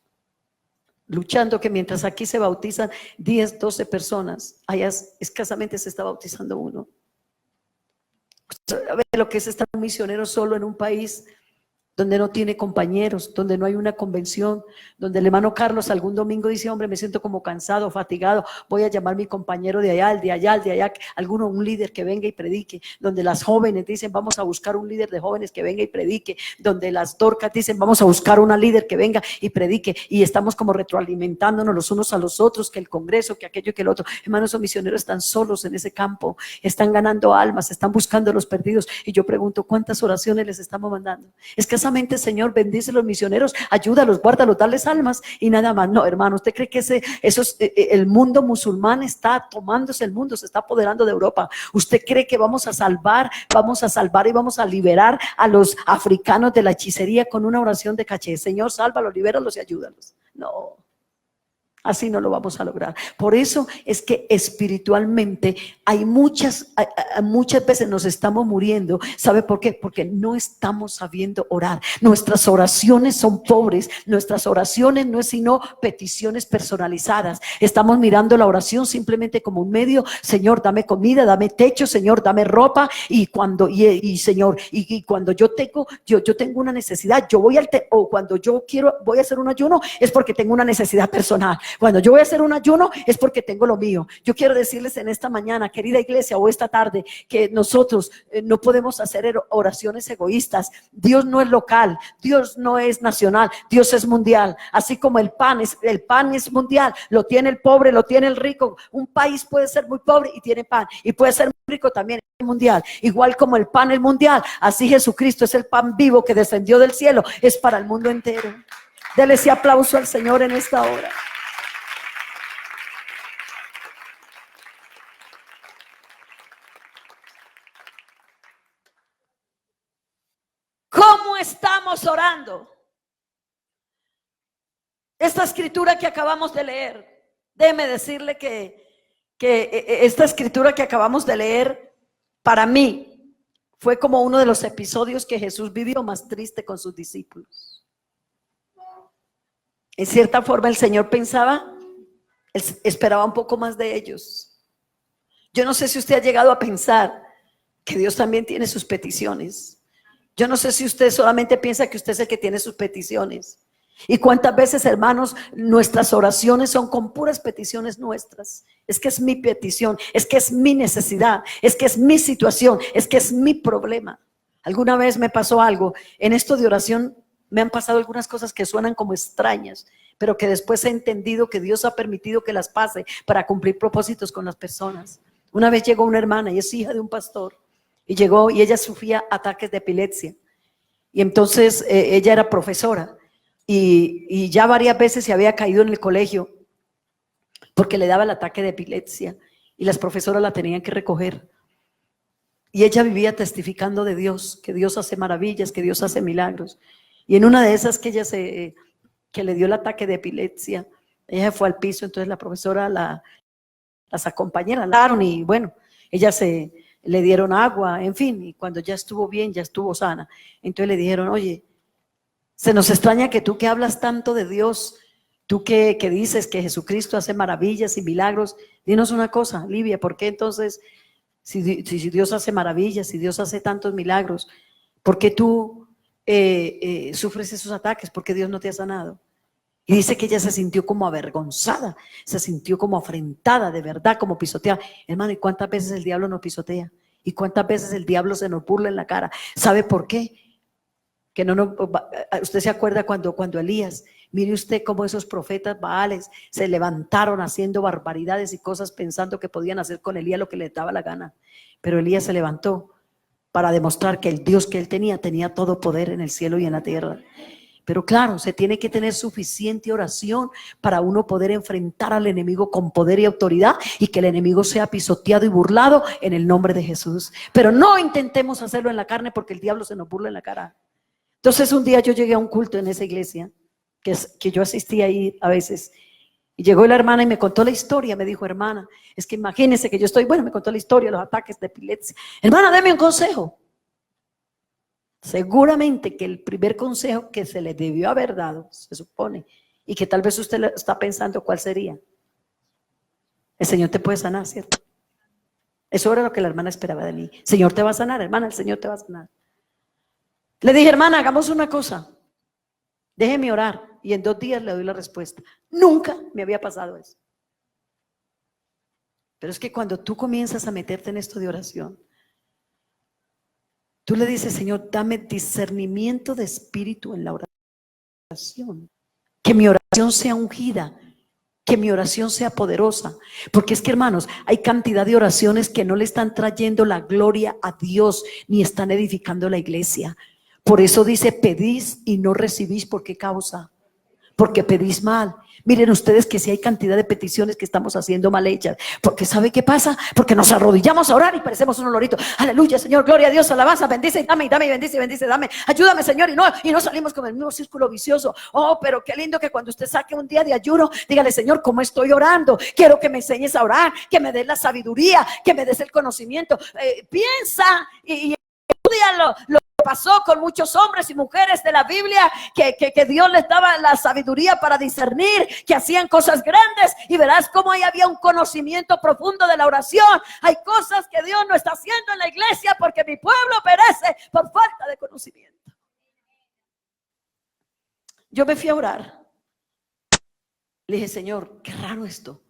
luchando, que mientras aquí se bautizan 10, 12 personas, allá escasamente se está bautizando uno. ¿Sabe lo que es estar un misionero solo en un país donde no tiene compañeros, donde no hay una convención, donde el hermano Carlos algún domingo dice: hombre, me siento como cansado, fatigado, voy a llamar a mi compañero de allá, el de allá, el de allá, un líder que venga y predique, donde las jóvenes dicen: vamos a buscar un líder de jóvenes que venga y predique, donde las dorcas dicen: vamos a buscar una líder que venga y predique, y estamos como retroalimentándonos los unos a los otros, que el congreso, que aquello, que el otro. Hermanos, esos misioneros están solos en ese campo, están ganando almas, están buscando a los perdidos, y yo pregunto, ¿cuántas oraciones les estamos mandando? Es que Señor, bendice a los misioneros, ayúdalos, guárdalos, darles almas y nada más. No, hermano, ¿usted cree que el mundo musulmán está tomándose el mundo, se está apoderando de Europa? ¿Usted cree que vamos a salvar y vamos a liberar a los africanos de la hechicería con una oración de caché? Señor, sálvalos, libéralos y ayúdalos. No. Así no lo vamos a lograr. Por eso es que espiritualmente hay muchas veces nos estamos muriendo. ¿Sabe por qué? Porque no estamos sabiendo orar. Nuestras oraciones son pobres. Nuestras oraciones no es sino peticiones personalizadas. Estamos mirando la oración simplemente como un medio. Señor, dame comida, dame techo. Señor, dame ropa. Señor, cuando yo tengo una necesidad, yo voy o cuando yo voy a hacer un ayuno, es porque tengo una necesidad personal. Cuando yo voy a hacer un ayuno es porque tengo lo mío. Yo quiero decirles en esta mañana, querida iglesia, o esta tarde, que nosotros no podemos hacer oraciones egoístas. Dios no es local, Dios no es nacional, Dios es mundial. Así como el pan es mundial, lo tiene el pobre, lo tiene el rico. Un país puede ser muy pobre y tiene pan, y puede ser muy rico también, es mundial. Igual como el pan es mundial, así Jesucristo es el pan vivo que descendió del cielo, es para el mundo entero. Dele ese aplauso al Señor en esta hora. ¿Cómo estamos orando? Esta escritura que acabamos de leer, déjeme decirle que esta escritura que acabamos de leer, para mí, fue como uno de los episodios que Jesús vivió más triste con sus discípulos. En cierta forma, el Señor esperaba un poco más de ellos. Yo no sé si usted ha llegado a pensar que Dios también tiene sus peticiones. Yo no sé si usted solamente piensa que usted es el que tiene sus peticiones. Y cuántas veces, hermanos, nuestras oraciones son con puras peticiones nuestras. Es que es mi petición, es que es mi necesidad, es que es mi situación, es que es mi problema. Alguna vez me pasó algo. En esto de oración me han pasado algunas cosas que suenan como extrañas, pero que después he entendido que Dios ha permitido que las pase para cumplir propósitos con las personas. Una vez llegó una hermana, y es hija de un pastor, y llegó, y ella sufría ataques de epilepsia. Y entonces ella era profesora, y ya varias veces se había caído en el colegio porque le daba el ataque de epilepsia, y las profesoras la tenían que recoger. Y ella vivía testificando de Dios, que Dios hace maravillas, que Dios hace milagros. Y en una de esas que ella que le dio el ataque de epilepsia, ella fue al piso. Entonces la profesora las acompañó, la daron, y bueno, ella le dieron agua, en fin, y cuando ya estuvo bien, ya estuvo sana, entonces le dijeron: oye, se nos extraña que tú, que hablas tanto de Dios, tú que dices que Jesucristo hace maravillas y milagros, dinos una cosa, Livia, ¿por qué entonces, si Dios hace maravillas, si Dios hace tantos milagros, por qué tú sufres esos ataques? ¿Por qué Dios no te ha sanado? Y dice que ella se sintió como avergonzada, se sintió como afrentada, de verdad, como pisoteada. Hermano, ¿y cuántas veces el diablo nos pisotea? ¿Y cuántas veces el diablo se nos burla en la cara? ¿Sabe por qué? Que usted se acuerda cuando Elías, mire usted cómo esos profetas baales se levantaron haciendo barbaridades y cosas pensando que podían hacer con Elías lo que les daba la gana. Pero Elías se levantó para demostrar que el Dios que él tenía todo poder en el cielo y en la tierra. Pero claro, se tiene que tener suficiente oración para uno poder enfrentar al enemigo con poder y autoridad y que el enemigo sea pisoteado y burlado en el nombre de Jesús. Pero no intentemos hacerlo en la carne porque el diablo se nos burla en la cara. Entonces un día yo llegué a un culto en esa iglesia, que yo asistía ahí a veces, y llegó la hermana y me contó la historia. Me dijo: hermana, es que imagínese que yo estoy, bueno, me contó la historia, los ataques de epilepsia. Hermana, deme un consejo. Seguramente que el primer consejo que se le debió haber dado, se supone, y que tal vez usted está pensando cuál sería: el Señor te puede sanar, ¿cierto? Eso era lo que la hermana esperaba de mí. Señor te va a sanar, hermana, el Señor te va a sanar. Le dije: hermana, hagamos una cosa, déjeme orar y en 2 días le doy la respuesta. Nunca me había pasado eso. Pero es que cuando tú comienzas a meterte en esto de oración, tú le dices: Señor, dame discernimiento de espíritu en la oración. Que mi oración sea ungida, que mi oración sea poderosa. Porque es que, hermanos, hay cantidad de oraciones que no le están trayendo la gloria a Dios, ni están edificando la iglesia. Por eso dice: pedís y no recibís. ¿Por qué causa? Porque pedís mal. Miren ustedes que si hay cantidad de peticiones que estamos haciendo mal hechas. Porque ¿sabe qué pasa? Porque nos arrodillamos a orar y parecemos unos loritos. Aleluya, Señor, gloria a Dios, alabanza, bendice y dame, y bendice, y bendice, dame. Ayúdame, Señor, y no salimos con el mismo círculo vicioso. Oh, pero qué lindo que cuando usted saque un día de ayuno, dígale: Señor, ¿cómo estoy orando? Quiero que me enseñes a orar, que me des la sabiduría, que me des el conocimiento. Piensa y estudia lo pasó con muchos hombres y mujeres de la Biblia, que Dios les daba la sabiduría para discernir, que hacían cosas grandes, y verás cómo ahí había un conocimiento profundo de la oración. Hay cosas que Dios no está haciendo en la iglesia porque mi pueblo perece por falta de conocimiento. Yo me fui a orar. Le dije: Señor, qué raro esto.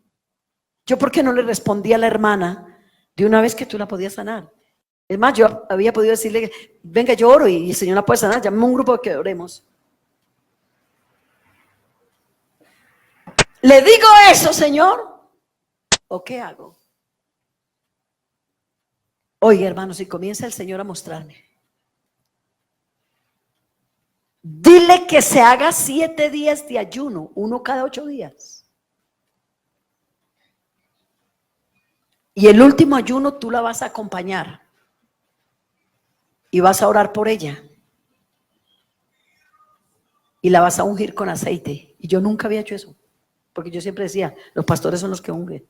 Yo, ¿por qué no le respondí a la hermana de una vez que tú la podías sanar? Es más, yo había podido decirle: venga, yo oro y el Señor la puede sanar, llámame un grupo que oremos. ¿Le digo eso, Señor? ¿O qué hago? Oiga, hermanos, si comienza el Señor a mostrarme, dile que se haga 7 días de ayuno, uno cada 8 días. Y el último ayuno tú la vas a acompañar y vas a orar por ella. Y la vas a ungir con aceite. Y yo nunca había hecho eso, porque yo siempre decía: los pastores son los que ungen.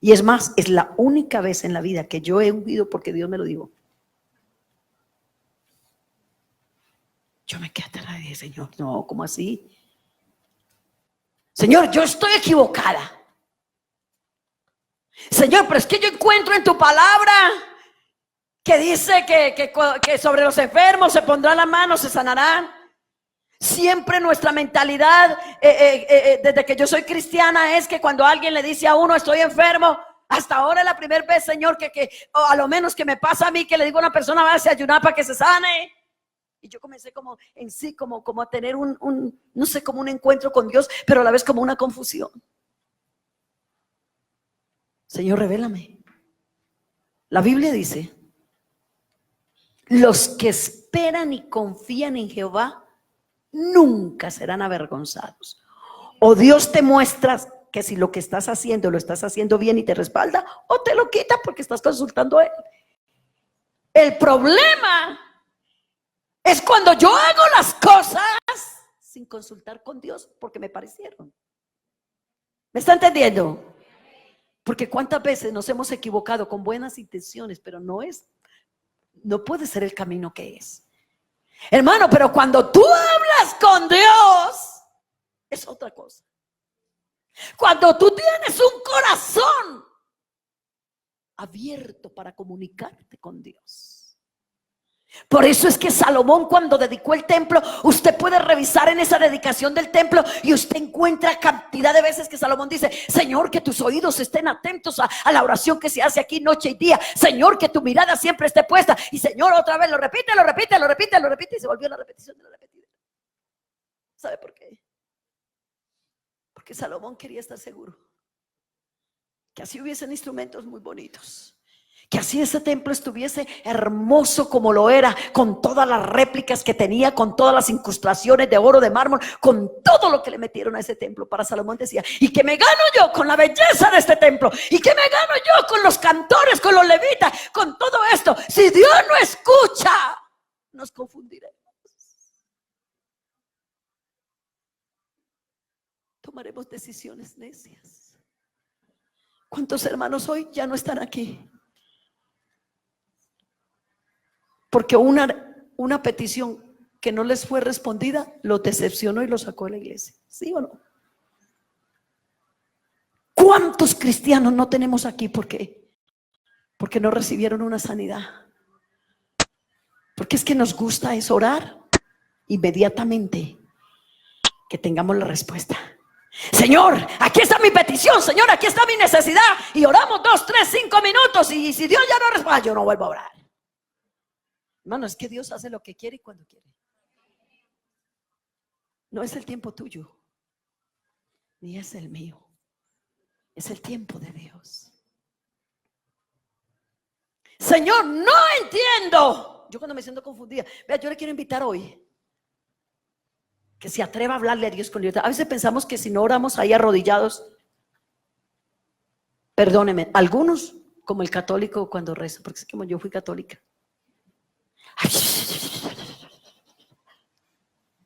Y es más, es la única vez en la vida que yo he ungido porque Dios me lo dijo. Yo me quedé atrás y dije: Señor, no, ¿cómo así? Señor, yo estoy equivocada. Señor, pero es que yo encuentro en tu palabra que dice que sobre los enfermos se pondrá la mano, se sanarán. Siempre nuestra mentalidad, desde que yo soy cristiana, es que cuando alguien le dice a uno: estoy enfermo, hasta ahora es la primera vez, Señor, o a lo menos que me pasa a mí, que le digo a una persona: va a ayunar para que se sane. Y yo comencé como en sí, como a tener no sé, como un encuentro con Dios, pero a la vez como una confusión. Señor, revélame. La Biblia dice: los que esperan y confían en Jehová nunca serán avergonzados. O Dios te muestra que si lo que estás haciendo lo estás haciendo bien y te respalda, o te lo quita porque estás consultando a Él. El problema es cuando yo hago las cosas sin consultar con Dios porque me parecieron. ¿Me está entendiendo? Porque cuántas veces nos hemos equivocado con buenas intenciones, pero no puede ser el camino que es. Hermano, pero cuando tú hablas con Dios, es otra cosa. Cuando tú tienes un corazón abierto para comunicarte con Dios, Por eso es que Salomón, cuando dedicó el templo, usted puede revisar en esa dedicación del templo y usted encuentra cantidad de veces que Salomón dice: Señor, que tus oídos estén atentos a la oración que se hace aquí noche y día. Señor, que tu mirada siempre esté puesta. Y Señor, otra vez lo repite, lo repite, lo repite, lo repite, y se volvió la repetición de la repetida. ¿Sabe por qué? Porque Salomón quería estar seguro que así hubiesen instrumentos muy bonitos, que así ese templo estuviese hermoso como lo era, con todas las réplicas que tenía, con todas las incrustaciones de oro, de mármol, con todo lo que le metieron a ese templo. Para Salomón decía: y que me gano yo con la belleza de este templo, y que me gano yo con los cantores, con los levitas, con todo esto. Si Dios no escucha, nos confundiremos, tomaremos decisiones necias. ¿Cuántos hermanos hoy ya no están aquí? Porque una petición que no les fue respondida los decepcionó y los sacó de la iglesia. ¿Sí o no? ¿Cuántos cristianos no tenemos aquí? ¿Por qué? Porque no recibieron una sanidad. Porque es que nos gusta es orar inmediatamente que tengamos la respuesta. Señor, aquí está mi petición. Señor, aquí está mi necesidad. Y oramos 2, 3, 5 minutos. Y si Dios ya no responde, yo no vuelvo a orar. Hermano, es que Dios hace lo que quiere y cuando quiere. No es el tiempo tuyo, ni es el mío. Es el tiempo de Dios. Señor, no entiendo. Yo cuando me siento confundida, vea, yo le quiero invitar hoy que se atreva a hablarle a Dios con libertad. A veces pensamos que si no oramos ahí arrodillados, perdóneme, algunos como el católico cuando reza, porque es como yo fui católica.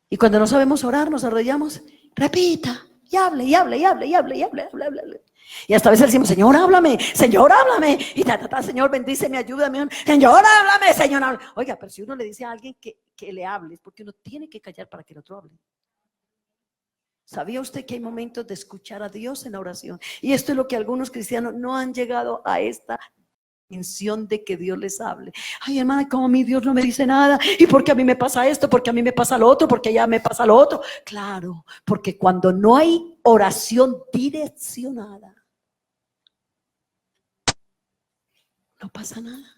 Y cuando no sabemos orar, nos arrodillamos, repita, y hable, y hable, y hable, y hable, y hable, hable, hable, hable. Y hasta a veces decimos: Señor, háblame, Señor, háblame. Y Señor, bendíceme, ayúdame, Señor, háblame, Señor, háblame. Oiga, pero si uno le dice a alguien que le hable, es porque uno tiene que callar para que el otro hable. ¿Sabía usted que hay momentos de escuchar a Dios en la oración? Y esto es lo que algunos cristianos no han llegado a esta intención de que Dios les hable. Ay, hermana, como a mí Dios no me dice nada, y porque a mí me pasa esto, porque a mí me pasa lo otro, porque ya me pasa lo otro. Claro, porque cuando no hay oración direccionada, no pasa nada.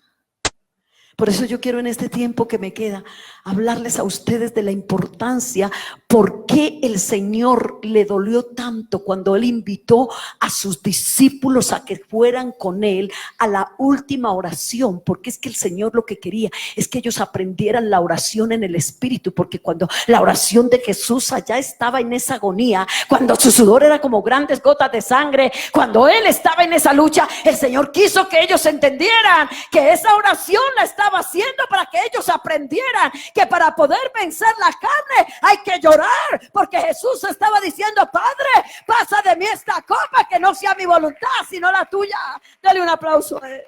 Por eso yo quiero en este tiempo que me queda hablarles a ustedes de la importancia, por qué el Señor le dolió tanto cuando Él invitó a sus discípulos a que fueran con Él a la última oración. Porque es que el Señor lo que quería es que ellos aprendieran la oración en el Espíritu, porque cuando la oración de Jesús allá estaba en esa agonía, cuando su sudor era como grandes gotas de sangre, cuando Él estaba en esa lucha, el Señor quiso que ellos entendieran que esa oración la estaba haciendo para que ellos aprendieran que para poder vencer la carne hay que llorar, porque Jesús estaba diciendo: Padre, pasa de mí esta copa, que no sea mi voluntad sino la tuya. Dale un aplauso a Él.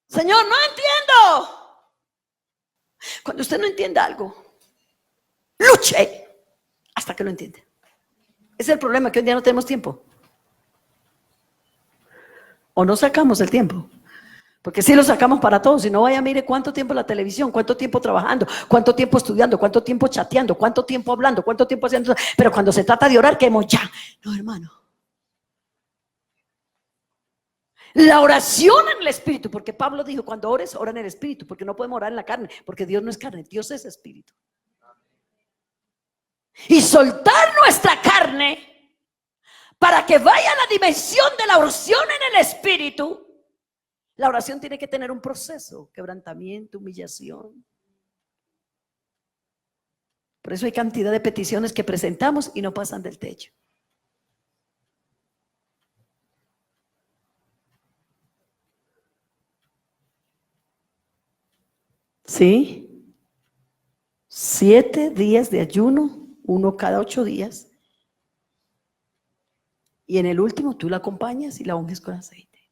Señor, no entiendo. Cuando usted no entiende algo, luche hasta que lo entiende. Ese es el problema, que hoy día no tenemos tiempo. O no sacamos el tiempo. Porque si lo sacamos para todos, si no, vaya, mire cuánto tiempo la televisión, cuánto tiempo trabajando, cuánto tiempo estudiando, cuánto tiempo chateando, cuánto tiempo hablando, cuánto tiempo haciendo. Pero cuando se trata de orar, queremos ya. No, hermano. La oración en el Espíritu, porque Pablo dijo: cuando ores, ora en el Espíritu, porque no podemos orar en la carne, porque Dios no es carne, Dios es Espíritu. Y soltar nuestra carne para que vaya a la dimensión de la oración en el Espíritu. La oración tiene que tener un proceso: quebrantamiento, humillación. Por eso hay cantidad de peticiones que presentamos y no pasan del techo. ¿Sí? 7 días de ayuno, uno cada 8 días. Y en el último tú la acompañas y la unges con aceite.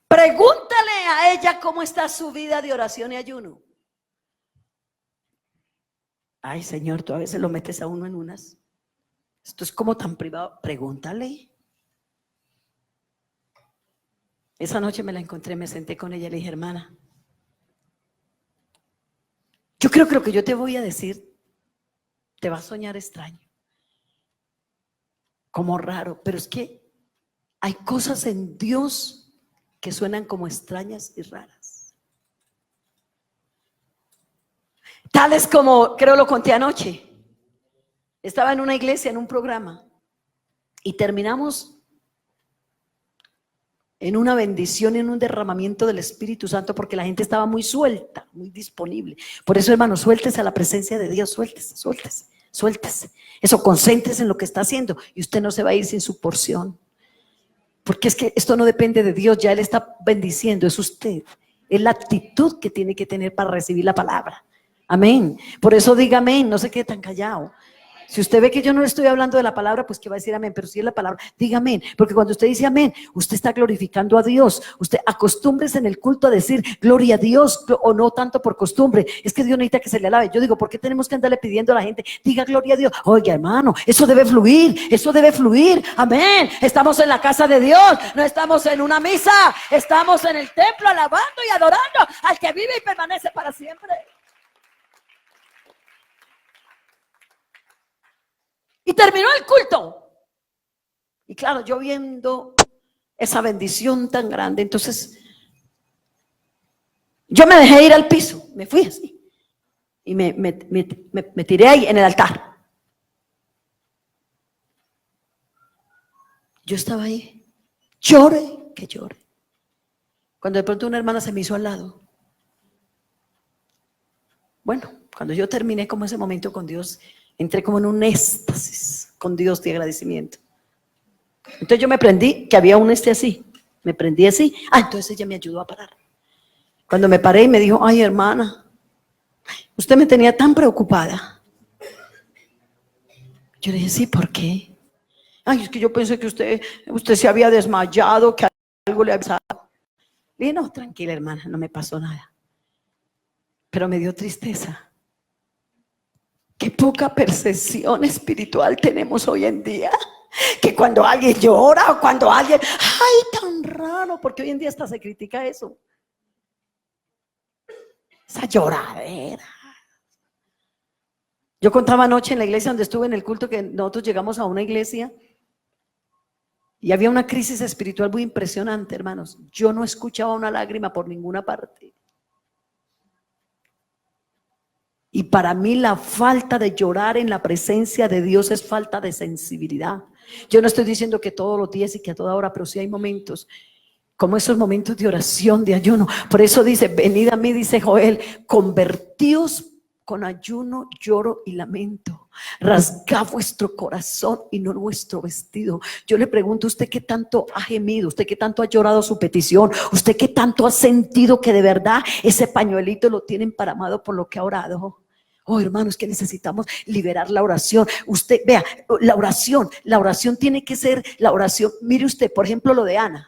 Pregúntale a ella cómo está su vida de oración y ayuno. Ay, Señor, tú a veces lo metes a uno en unas. Esto es como tan privado. Pregúntale. Esa noche me la encontré, me senté con ella y le dije, hermana, yo creo que lo que yo te voy a decir te va a soñar extraño, como raro, pero es que hay cosas en Dios que suenan como extrañas y raras. Tales como, creo lo conté anoche, estaba en una iglesia, en un programa, y terminamos en una bendición, en un derramamiento del Espíritu Santo, porque la gente estaba muy suelta, muy disponible. Por eso, hermano, suéltese a la presencia de Dios, suéltese, suéltese, suéltese. Eso, concéntrese en lo que está haciendo y usted no se va a ir sin su porción. Porque es que esto no depende de Dios, ya Él está bendiciendo, es usted. Es la actitud que tiene que tener para recibir la palabra. Amén. Por eso diga amén, no se quede tan callado. Si usted ve que yo no le estoy hablando de la palabra, pues que va a decir amén, pero si es la palabra, diga amén, porque cuando usted dice amén, usted está glorificando a Dios. Usted acostúmbrese en el culto a decir gloria a Dios, o no tanto por costumbre, es que Dios necesita que se le alabe. Yo digo, ¿por qué tenemos que andarle pidiendo a la gente, diga gloria a Dios? Oiga, hermano, eso debe fluir, amén. Estamos en la casa de Dios, no estamos en una misa, estamos en el templo alabando y adorando al que vive y permanece para siempre. Y terminó el culto. Y claro, yo viendo esa bendición tan grande, entonces yo me dejé ir al piso, me fui así. Y me tiré ahí en el altar. Yo estaba ahí, llore, que llore. Cuando de pronto una hermana se me hizo al lado. Bueno, cuando yo terminé como ese momento con Dios, entré como en un éxtasis con Dios de agradecimiento. Entonces yo me prendí, que había un así, me prendí así. Entonces ella me ayudó a parar. Cuando me paré y me dijo, ay, hermana, usted me tenía tan preocupada. Yo le dije, sí, ¿por qué? Ay, es que yo pensé que usted se había desmayado, que algo le había pasado. Le dije, no, tranquila, hermana, no me pasó nada. Pero me dio tristeza. Qué poca percepción espiritual tenemos hoy en día. Que cuando alguien llora o cuando alguien, ay, tan raro, porque hoy en día hasta se critica eso. Esa lloradera. Yo contaba anoche en la iglesia donde estuve en el culto que nosotros llegamos a una iglesia y había una crisis espiritual muy impresionante, hermanos. Yo no escuchaba una lágrima por ninguna parte. Y para mí la falta de llorar en la presencia de Dios es falta de sensibilidad. Yo no estoy diciendo que todos los días y que a toda hora, pero sí hay momentos como esos momentos de oración, de ayuno. Por eso dice, venid a mí, dice Joel, convertíos con ayuno, lloro y lamento. Rasgad vuestro corazón y no vuestro vestido. Yo le pregunto, ¿usted qué tanto ha gemido? ¿Usted qué tanto ha llorado su petición? ¿Usted qué tanto ha sentido que de verdad ese pañuelito lo tiene emparamado por lo que ha orado? Oh, hermanos, que necesitamos liberar la oración. Usted, vea, la oración tiene que ser la oración. Mire usted, por ejemplo, lo de Ana.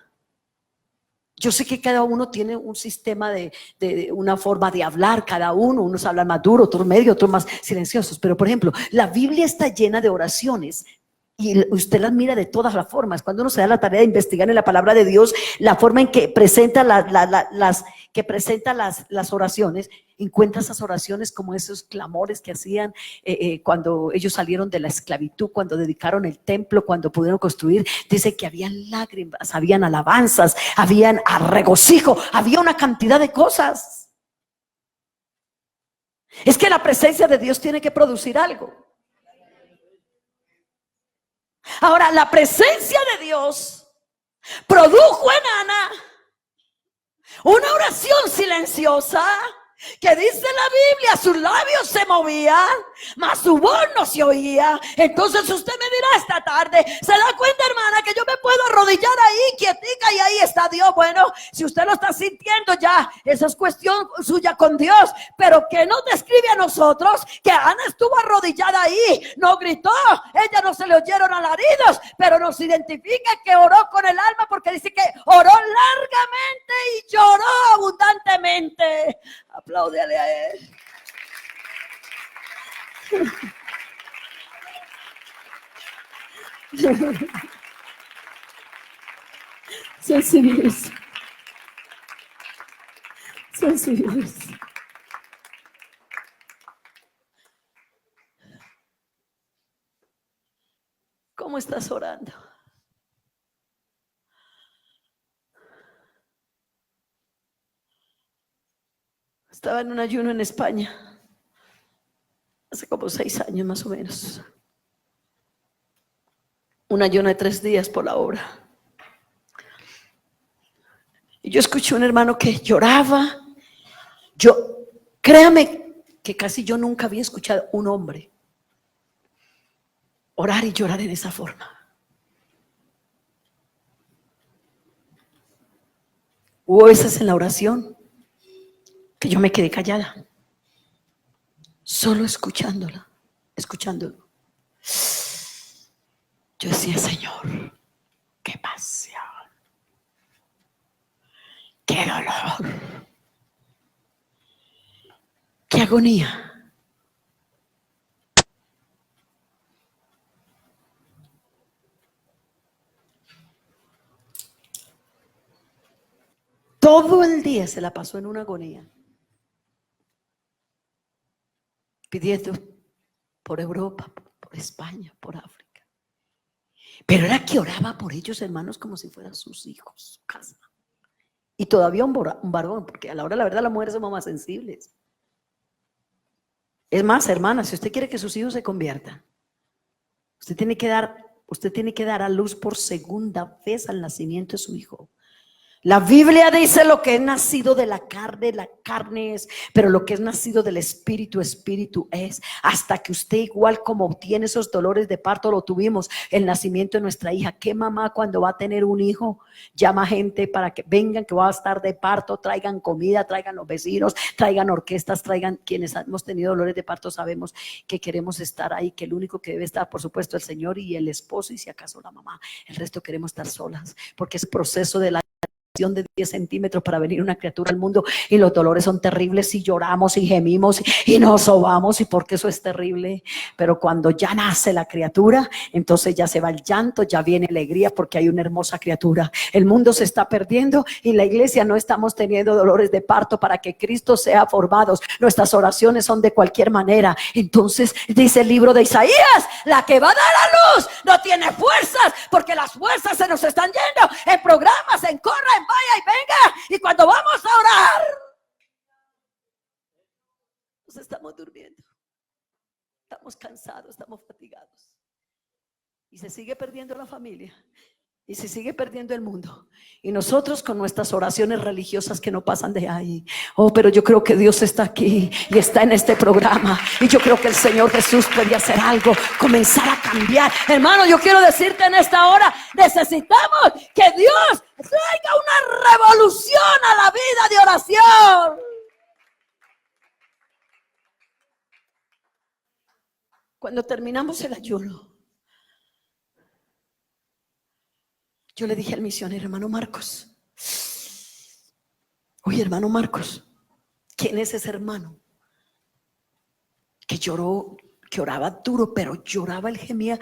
Yo sé que cada uno tiene un sistema de una forma de hablar, cada uno, unos hablan más duro, otros medio, otros más silenciosos, pero por ejemplo, la Biblia está llena de oraciones y usted las mira de todas las formas. Cuando uno se da la tarea de investigar en la palabra de Dios, la forma en que presenta las oraciones, encuentra esas oraciones como esos clamores que hacían cuando ellos salieron de la esclavitud, cuando dedicaron el templo, cuando pudieron construir. Dice que habían lágrimas, habían alabanzas, habían regocijo, había una cantidad de cosas. Es que la presencia de Dios tiene que producir algo. Ahora, la presencia de Dios produjo en Ana una oración silenciosa que dice la Biblia, sus labios se movían, mas su voz no se oía. Entonces usted me dirá esta tarde, ¿se da cuenta, hermana, que yo me puedo arrodillar ahí, quietica, y ahí está Dios? Bueno, si usted lo está sintiendo ya, esa es cuestión suya con Dios, pero que nos describe a nosotros que Ana estuvo arrodillada ahí, no gritó, ella no se le oyeron alaridos, pero nos identifica que oró con el alma, porque dice que oró largamente y lloró abundantemente. Apláudele a él. Sensibles. Sensibles. ¿Cómo estás orando? Estaba en un ayuno en España, hace como 6 años más o menos. Un ayuno de 3 días por la obra. Y yo escuché un hermano que lloraba. Créame que casi yo nunca había escuchado un hombre orar y llorar en esa forma. Hubo veces en la oración que yo me quedé callada, solo escuchándolo. Yo decía, Señor, qué pasión, qué dolor, qué agonía. Todo el día se la pasó en una agonía, pidiendo por Europa, por España, por África. Pero era que oraba por ellos, hermanos, como si fueran sus hijos, su casa. Y todavía un varón, porque a la hora de la verdad las mujeres somos más sensibles. Es más, hermana, si usted quiere que sus hijos se conviertan, usted tiene que dar a luz por segunda vez al nacimiento de su hijo. La Biblia dice lo que es nacido de la carne es, pero lo que es nacido del espíritu, espíritu es. Hasta que usted, igual como tiene esos dolores de parto, lo tuvimos el nacimiento de nuestra hija. ¿Qué mamá cuando va a tener un hijo llama gente para que vengan, que va a estar de parto, traigan comida, traigan los vecinos, traigan orquestas, traigan quienes hemos tenido dolores de parto? Sabemos que queremos estar ahí, que el único que debe estar, por supuesto, el Señor y el esposo, y si acaso la mamá. El resto queremos estar solas, porque es proceso de la de 10 centímetros para venir una criatura al mundo, y los dolores son terribles, y lloramos y gemimos y nos sobamos, y porque eso es terrible. Pero cuando ya nace la criatura, entonces ya se va el llanto, ya viene alegría, porque hay una hermosa criatura. El mundo se está perdiendo y la iglesia no estamos teniendo dolores de parto para que Cristo sea formado. Nuestras oraciones son de cualquier manera. Entonces dice el libro de Isaías, la que va a dar a luz no tiene fuerzas, porque las fuerzas se nos están yendo en programas, en corra, en vaya y venga, y cuando vamos a orar nos estamos durmiendo, estamos cansados, estamos fatigados, y se sigue perdiendo la familia, y se sigue perdiendo el mundo, y nosotros con nuestras oraciones religiosas que no pasan de ahí. Oh, pero yo creo que Dios está aquí y está en este programa, y yo creo que el Señor Jesús puede hacer algo, comenzar a cambiar. Hermano, yo quiero decirte en esta hora, necesitamos que Dios traiga una revolución a la vida de oración. Cuando terminamos el ayuno, yo le dije al misionero, hermano Marcos, oye, hermano Marcos, ¿quién es ese hermano que lloró, que oraba duro, pero lloraba, él gemía?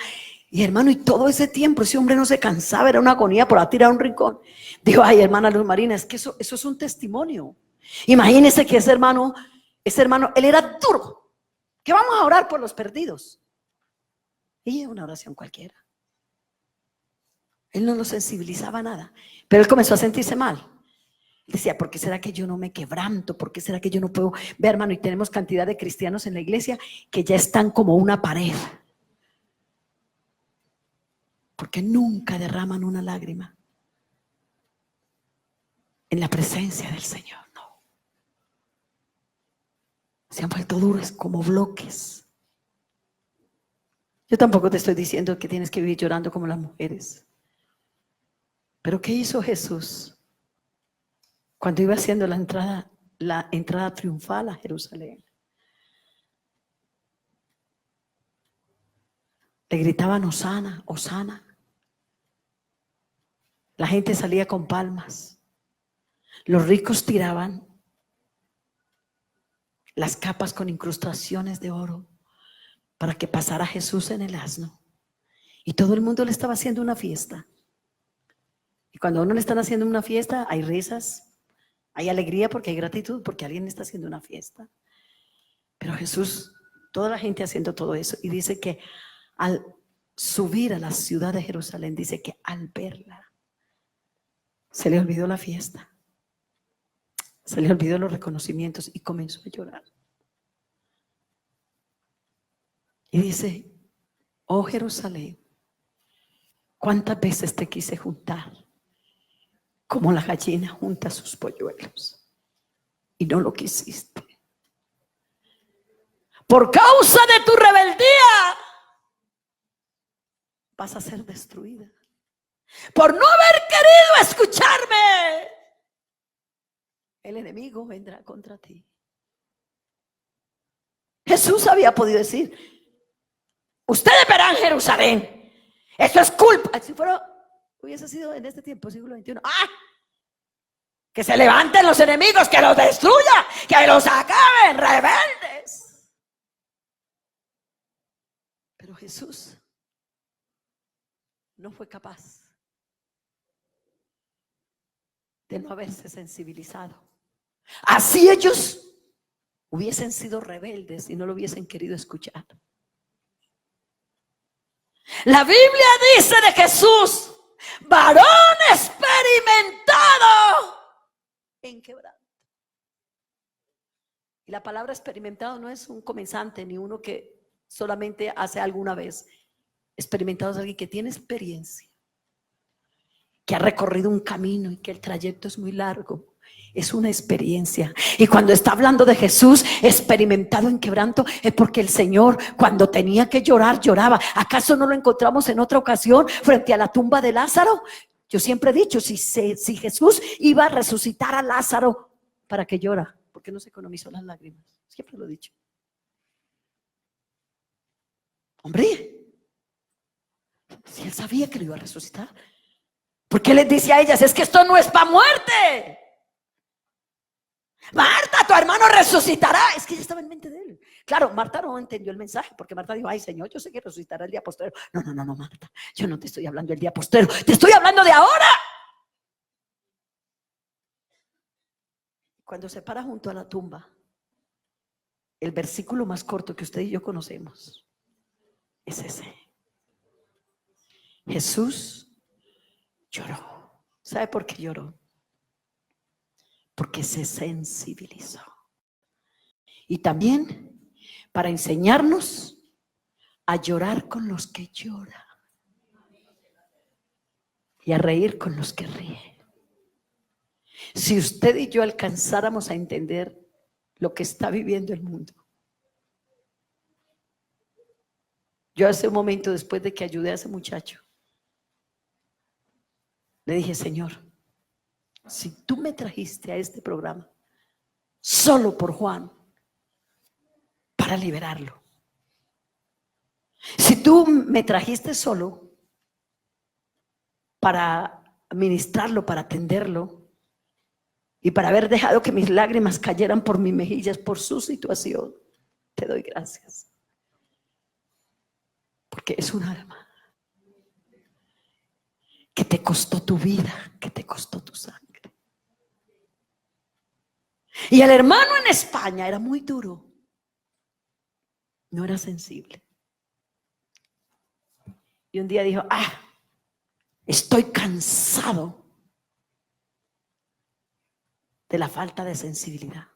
Y hermano, y todo ese tiempo ese hombre no se cansaba, era una agonía por tirar un rincón. Dijo, ay, hermana Luz Marina, es que eso es un testimonio. Imagínese que ese hermano, él era duro, que vamos a orar por los perdidos. Y una oración cualquiera. Él no lo sensibilizaba nada, pero él comenzó a sentirse mal. Decía, ¿por qué será que yo no me quebranto? ¿Por qué será que yo no puedo? Ve, hermano, y tenemos cantidad de cristianos en la iglesia que ya están como una pared, porque nunca derraman una lágrima en la presencia del Señor. No, se han vuelto duros como bloques. Yo tampoco te estoy diciendo que tienes que vivir llorando como las mujeres, pero ¿qué hizo Jesús cuando iba haciendo la entrada triunfal a Jerusalén? Le gritaban Hosana, Hosana. La gente salía con palmas. Los ricos tiraban las capas con incrustaciones de oro. para que pasara Jesús en el asno. Y todo el mundo le estaba haciendo una fiesta. Y cuando a uno le están haciendo una fiesta, hay risas, hay alegría porque hay gratitud, porque alguien está haciendo una fiesta. Pero Jesús, toda la gente haciendo todo eso, y dice que al subir a la ciudad de Jerusalén, dice que al verla, se le olvidó la fiesta, se le olvidó los reconocimientos y comenzó a llorar. Y dice: oh Jerusalén, ¿cuántas veces te quise juntar como la gallina junta sus polluelos y no lo quisiste? Por causa de tu rebeldía vas a ser destruida. Por no haber querido escucharme, el enemigo vendrá contra ti. Jesús había podido decir: ustedes verán Jerusalén, eso es culpa. Si hubiese sido en este tiempo, siglo XXI, que se levanten los enemigos, que los destruya, que los acaben, rebeldes. Pero Jesús no fue capaz de no haberse sensibilizado. Así ellos hubiesen sido rebeldes y no lo hubiesen querido escuchar. La Biblia dice de Jesús: varón experimentado en quebranto. Y la palabra experimentado no es un comenzante ni uno que solamente hace alguna vez. Experimentado es alguien que tiene experiencia, que ha recorrido un camino y que el trayecto es muy largo. Es una experiencia. Y cuando está hablando de Jesús experimentado en quebranto, es porque el Señor, cuando tenía que llorar, lloraba. ¿Acaso no lo encontramos en otra ocasión frente a la tumba de Lázaro? Yo siempre he dicho, si Jesús iba a resucitar a Lázaro, ¿para qué llora? Porque no se economizó las lágrimas. Siempre lo he dicho. Hombre, si él sabía que lo iba a resucitar, ¿por qué les dice a ellas: es que esto no es para muerte? Marta, tu hermano resucitará. Es que ella estaba en mente de él. Claro, Marta no entendió el mensaje, porque Marta dijo: ay, Señor, yo sé que resucitará el día postrero. No, Marta, yo no te estoy hablando del día postrero, te estoy hablando de ahora. Cuando se para junto a la tumba, el versículo más corto que usted y yo conocemos es ese: Jesús lloró. ¿Sabe por qué lloró? Porque se sensibilizó. Y también para enseñarnos a llorar con los que lloran y a reír con los que ríen. Si usted y yo alcanzáramos a entender lo que está viviendo el mundo. Yo hace un momento, después de que ayudé a ese muchacho, le dije: Señor, si tú me trajiste a este programa solo por Juan, para liberarlo, si tú me trajiste solo para ministrarlo, para atenderlo, y para haber dejado que mis lágrimas cayeran por mis mejillas por su situación, te doy gracias. Porque es un alma que te costó tu vida, que te costó tu sangre. Y el hermano en España era muy duro, no era sensible. Y un día dijo: estoy cansado de la falta de sensibilidad.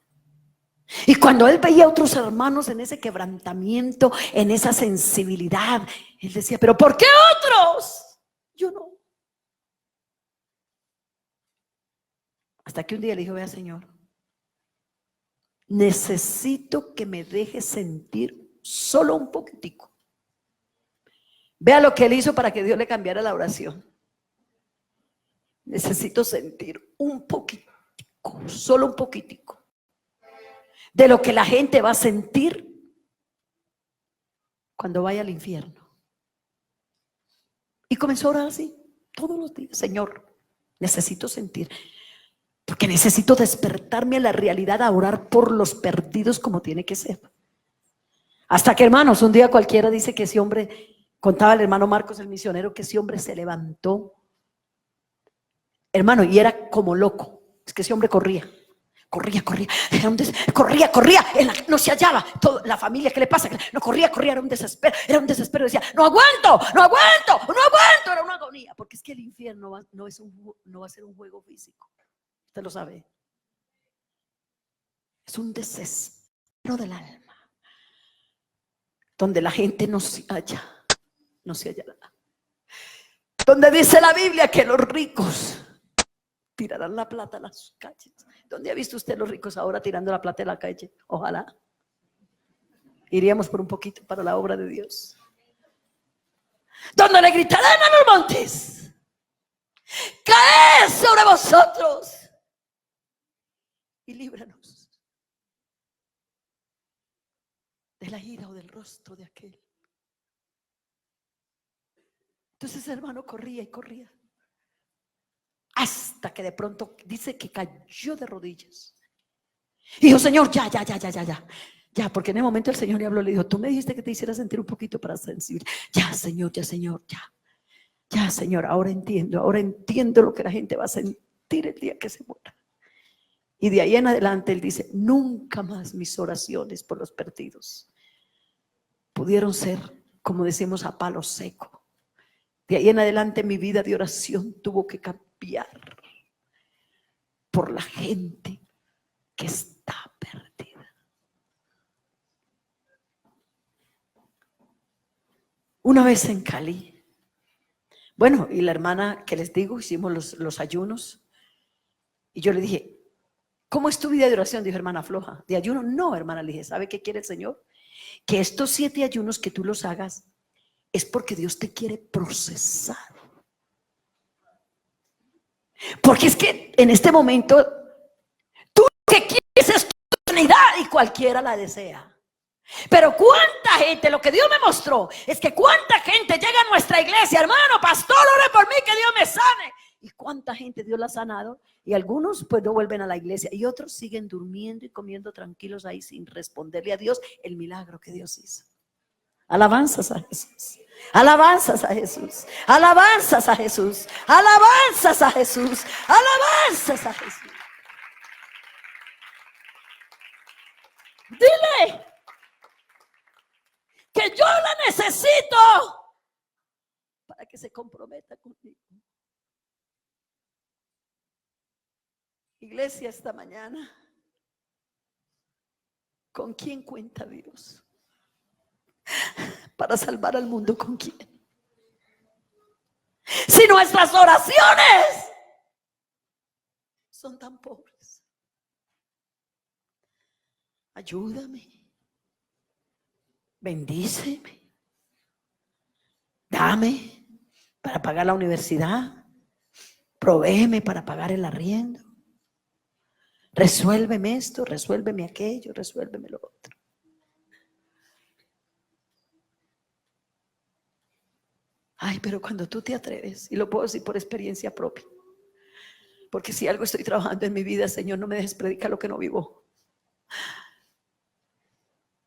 Y cuando él veía a otros hermanos en ese quebrantamiento, en esa sensibilidad, él decía: pero ¿por qué otros? Yo no. Hasta que un día le dijo: vea, Señor, necesito que me deje sentir solo un poquitico. Vea lo que él hizo para que Dios le cambiara la oración. Necesito sentir un poquitico, solo un poquitico, de lo que la gente va a sentir cuando vaya al infierno. Y comenzó a orar así todos los días: Señor, necesito sentir, porque necesito despertarme a la realidad, a orar por los perdidos como tiene que ser. Hasta que, hermanos, un día cualquiera dice que ese hombre, contaba el hermano Marcos, el misionero, que ese hombre se levantó, hermano, y era como loco. Es que ese hombre corría. Corría, no se hallaba. La familia, ¿qué le pasa? No corría, era un desespero, decía, no aguanto, era una agonía, porque es que el infierno no va a ser un juego físico, usted lo sabe, es un desespero del alma, donde la gente no se hallará, donde dice la Biblia que los ricos tirarán la plata a las calles. ¿Dónde ha visto usted los ricos ahora tirando la plata en la calle? Ojalá iríamos por un poquito para la obra de Dios. Donde le gritarán a los montes, caed sobre vosotros y líbranos de la ira o del rostro de aquel. Entonces, hermano, corría y corría, hasta que de pronto dice que cayó de rodillas y dijo, Señor, ya, porque en el momento el Señor le habló, le dijo, tú me dijiste que te hiciera sentir un poquito para sensible. Ya, Señor, ya, Señor, ahora entiendo lo que la gente va a sentir el día que se muera. Y de ahí en adelante él dice, nunca más mis oraciones por los perdidos pudieron ser, como decimos, a palo seco. De ahí en adelante mi vida de oración tuvo que cambiar por la gente que está perdida. Una vez en Cali, bueno, y la hermana que les digo, hicimos los ayunos, y yo le dije, ¿cómo es tu vida de oración? Dijo, hermana, floja. ¿De ayuno? No, hermana, le dije, ¿sabe qué quiere el Señor? Que estos 7 ayunos que tú los hagas es porque Dios te quiere procesar. Porque es que en este momento tú lo que quieres es tu unidad y cualquiera la desea. Pero cuánta gente, lo que Dios me mostró es que cuánta gente llega a nuestra iglesia, hermano, pastor, ore por mí que Dios me sane. Y cuánta gente Dios la ha sanado, y algunos pues no vuelven a la iglesia y otros siguen durmiendo y comiendo tranquilos ahí sin responderle a Dios el milagro que Dios hizo. Alabanzas a Jesús, alabanzas a Jesús, alabanzas a Jesús, alabanzas a Jesús, alabanzas a Jesús. Dile que yo la necesito para que se comprometa conmigo. Iglesia, esta mañana, ¿con quién cuenta Dios para salvar al mundo? ¿Con quién? Si nuestras oraciones son tan pobres, ayúdame, bendíceme, dame para pagar la universidad, provéeme para pagar el arriendo, resuélveme esto, resuélveme aquello, resuélveme lo otro. Ay, pero cuando tú te atreves, y lo puedo decir por experiencia propia, porque si algo estoy trabajando en mi vida, Señor, no me dejes predicar lo que no vivo.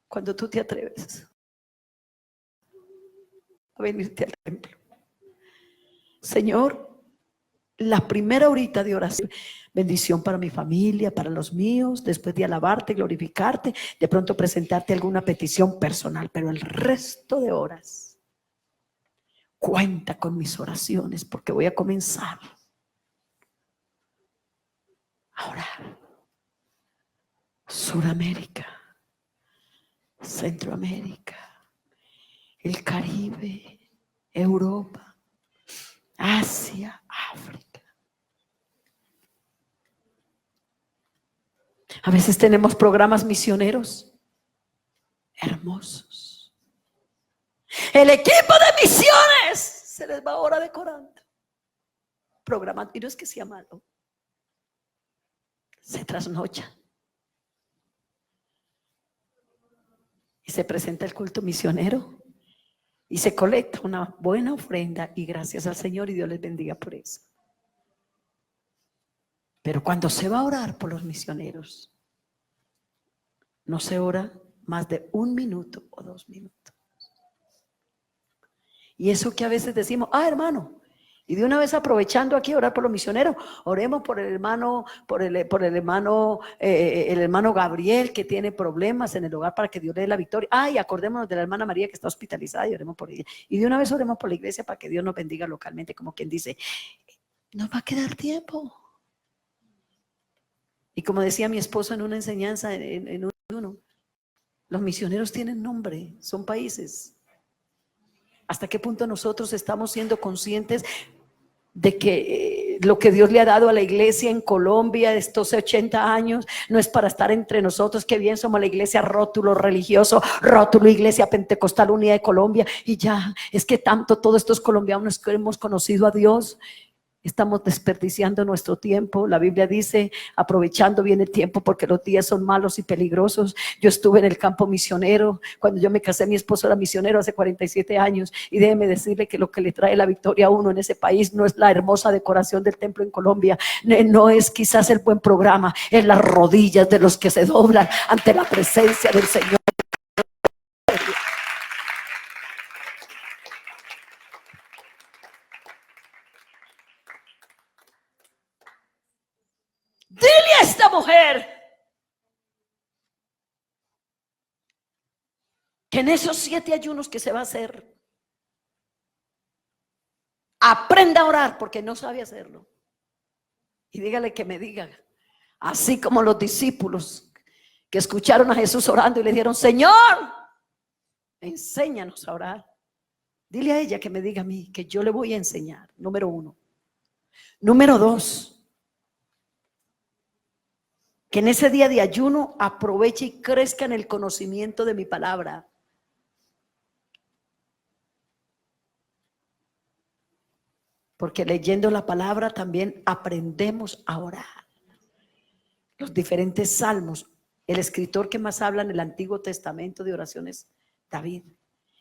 Cuando tú te atreves a venirte al templo, Señor, la primera horita de oración, bendición para mi familia, para los míos, después de alabarte, glorificarte, de pronto presentarte alguna petición personal, pero el resto de horas, cuenta con mis oraciones, porque voy a comenzar a orar. Sudamérica, Centroamérica, el Caribe, Europa, Asia, África. A veces tenemos programas misioneros hermosos. El equipo de misiones se les va ahora decorando. Programas, y no es que sea malo, se trasnocha. Y se presenta el culto misionero y se colecta una buena ofrenda y gracias al Señor, y Dios les bendiga por eso. Pero cuando se va a orar por los misioneros, no se ora más de 1 minuto o 2 minutos. Y eso que a veces decimos, hermano, y de una vez aprovechando aquí orar por los misioneros, oremos por el hermano, el hermano Gabriel que tiene problemas en el hogar para que Dios le dé la victoria. Y acordémonos de la hermana María que está hospitalizada y oremos por ella. Y de una vez oremos por la iglesia para que Dios nos bendiga localmente, como quien dice, nos va a quedar tiempo. Y como decía mi esposo en una enseñanza, en uno, los misioneros tienen nombre, son países. ¿Hasta qué punto nosotros estamos siendo conscientes de que lo que Dios le ha dado a la iglesia en Colombia estos 80 años no es para estar entre nosotros? Que bien somos la iglesia rótulo religioso, rótulo Iglesia Pentecostal Unida de Colombia, y ya, es que tanto todos estos colombianos que hemos conocido a Dios, estamos desperdiciando nuestro tiempo. La Biblia dice, aprovechando bien el tiempo porque los días son malos y peligrosos. Yo estuve en el campo misionero. Cuando yo me casé, mi esposo era misionero hace 47 años. Y déjeme decirle que lo que le trae la victoria a uno en ese país no es la hermosa decoración del templo en Colombia. No es quizás el buen programa. Es las rodillas de los que se doblan ante la presencia del Señor. Dile a esta mujer que en esos 7 ayunos que se va a hacer, aprenda a orar porque no sabe hacerlo. Y dígale que me diga, así como los discípulos que escucharon a Jesús orando y le dijeron, Señor, enséñanos a orar. Dile a ella que me diga a mí que yo le voy a enseñar, número 1. Número 2, que en ese día de ayuno aproveche y crezca en el conocimiento de mi palabra. Porque leyendo la palabra también aprendemos a orar. Los diferentes salmos. El escritor que más habla en el Antiguo Testamento de oraciones, David.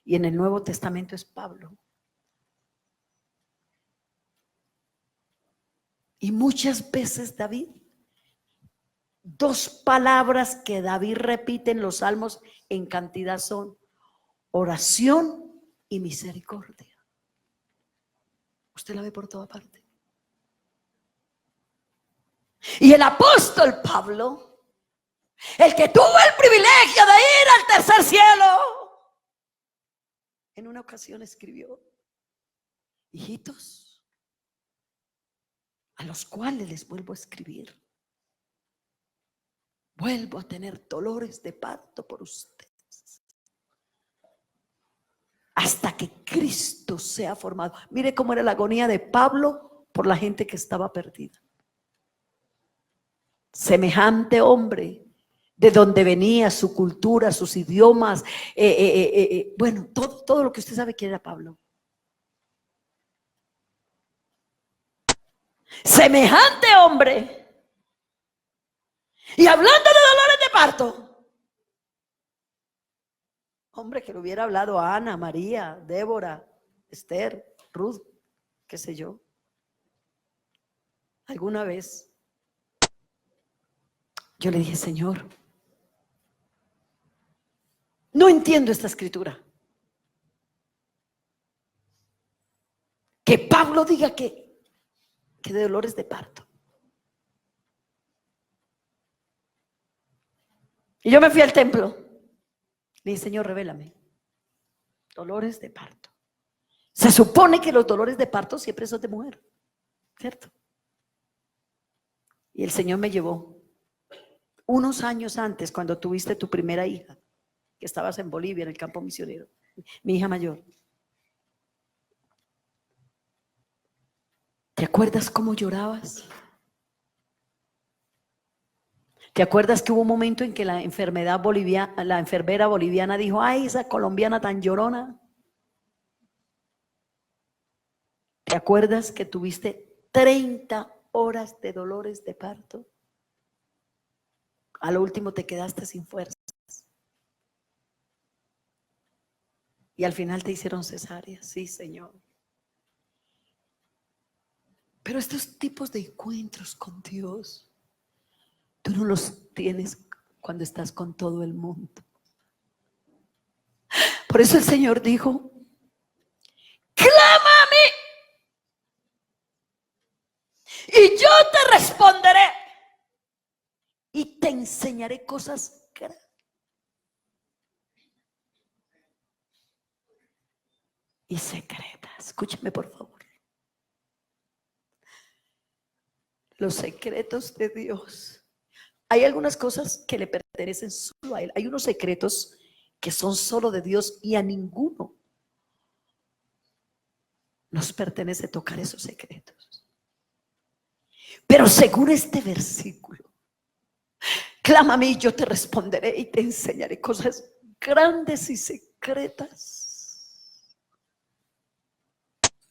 Y en el Nuevo Testamento es Pablo. Y muchas veces David, 2 palabras que David repite en los salmos en cantidad son oración y misericordia. Usted la ve por toda parte. Y el apóstol Pablo, el que tuvo el privilegio de ir al tercer cielo, en una ocasión escribió, hijitos, a los cuales les vuelvo a escribir, vuelvo a tener dolores de parto por ustedes, hasta que Cristo sea formado. Mire cómo era la agonía de Pablo por la gente que estaba perdida. Semejante hombre, de donde venía, su cultura, sus idiomas, bueno, todo lo que usted sabe que era Pablo. Semejante hombre, y hablando de dolores de parto, hombre, que le hubiera hablado a Ana, María, Débora, Esther, Ruth, qué sé yo, alguna vez yo le dije, Señor, no entiendo esta escritura. Que Pablo diga que de dolores de parto. Y yo me fui al templo. Le dije, Señor, revélame. Dolores de parto. Se supone que los dolores de parto siempre son de mujer, ¿cierto? Y el Señor me llevó unos años antes, cuando tuviste tu primera hija, que estabas en Bolivia, en el campo misionero, mi hija mayor. ¿Te acuerdas cómo llorabas? ¿Te acuerdas que hubo un momento en que la enfermera boliviana dijo, ay, esa colombiana tan llorona? ¿Te acuerdas que tuviste 30 horas de dolores de parto? A lo último te quedaste sin fuerzas. Y al final te hicieron cesárea. Sí, Señor. Pero estos tipos de encuentros con Dios, tú no los tienes cuando estás con todo el mundo. Por eso el Señor dijo, clama a mí y yo te responderé y te enseñaré cosas grandes y secretas. Escúchame por favor. Los secretos de Dios. Hay algunas cosas que le pertenecen solo a Él. Hay unos secretos que son solo de Dios y a ninguno nos pertenece tocar esos secretos. Pero según este versículo, clama a mí y yo te responderé y te enseñaré cosas grandes y secretas.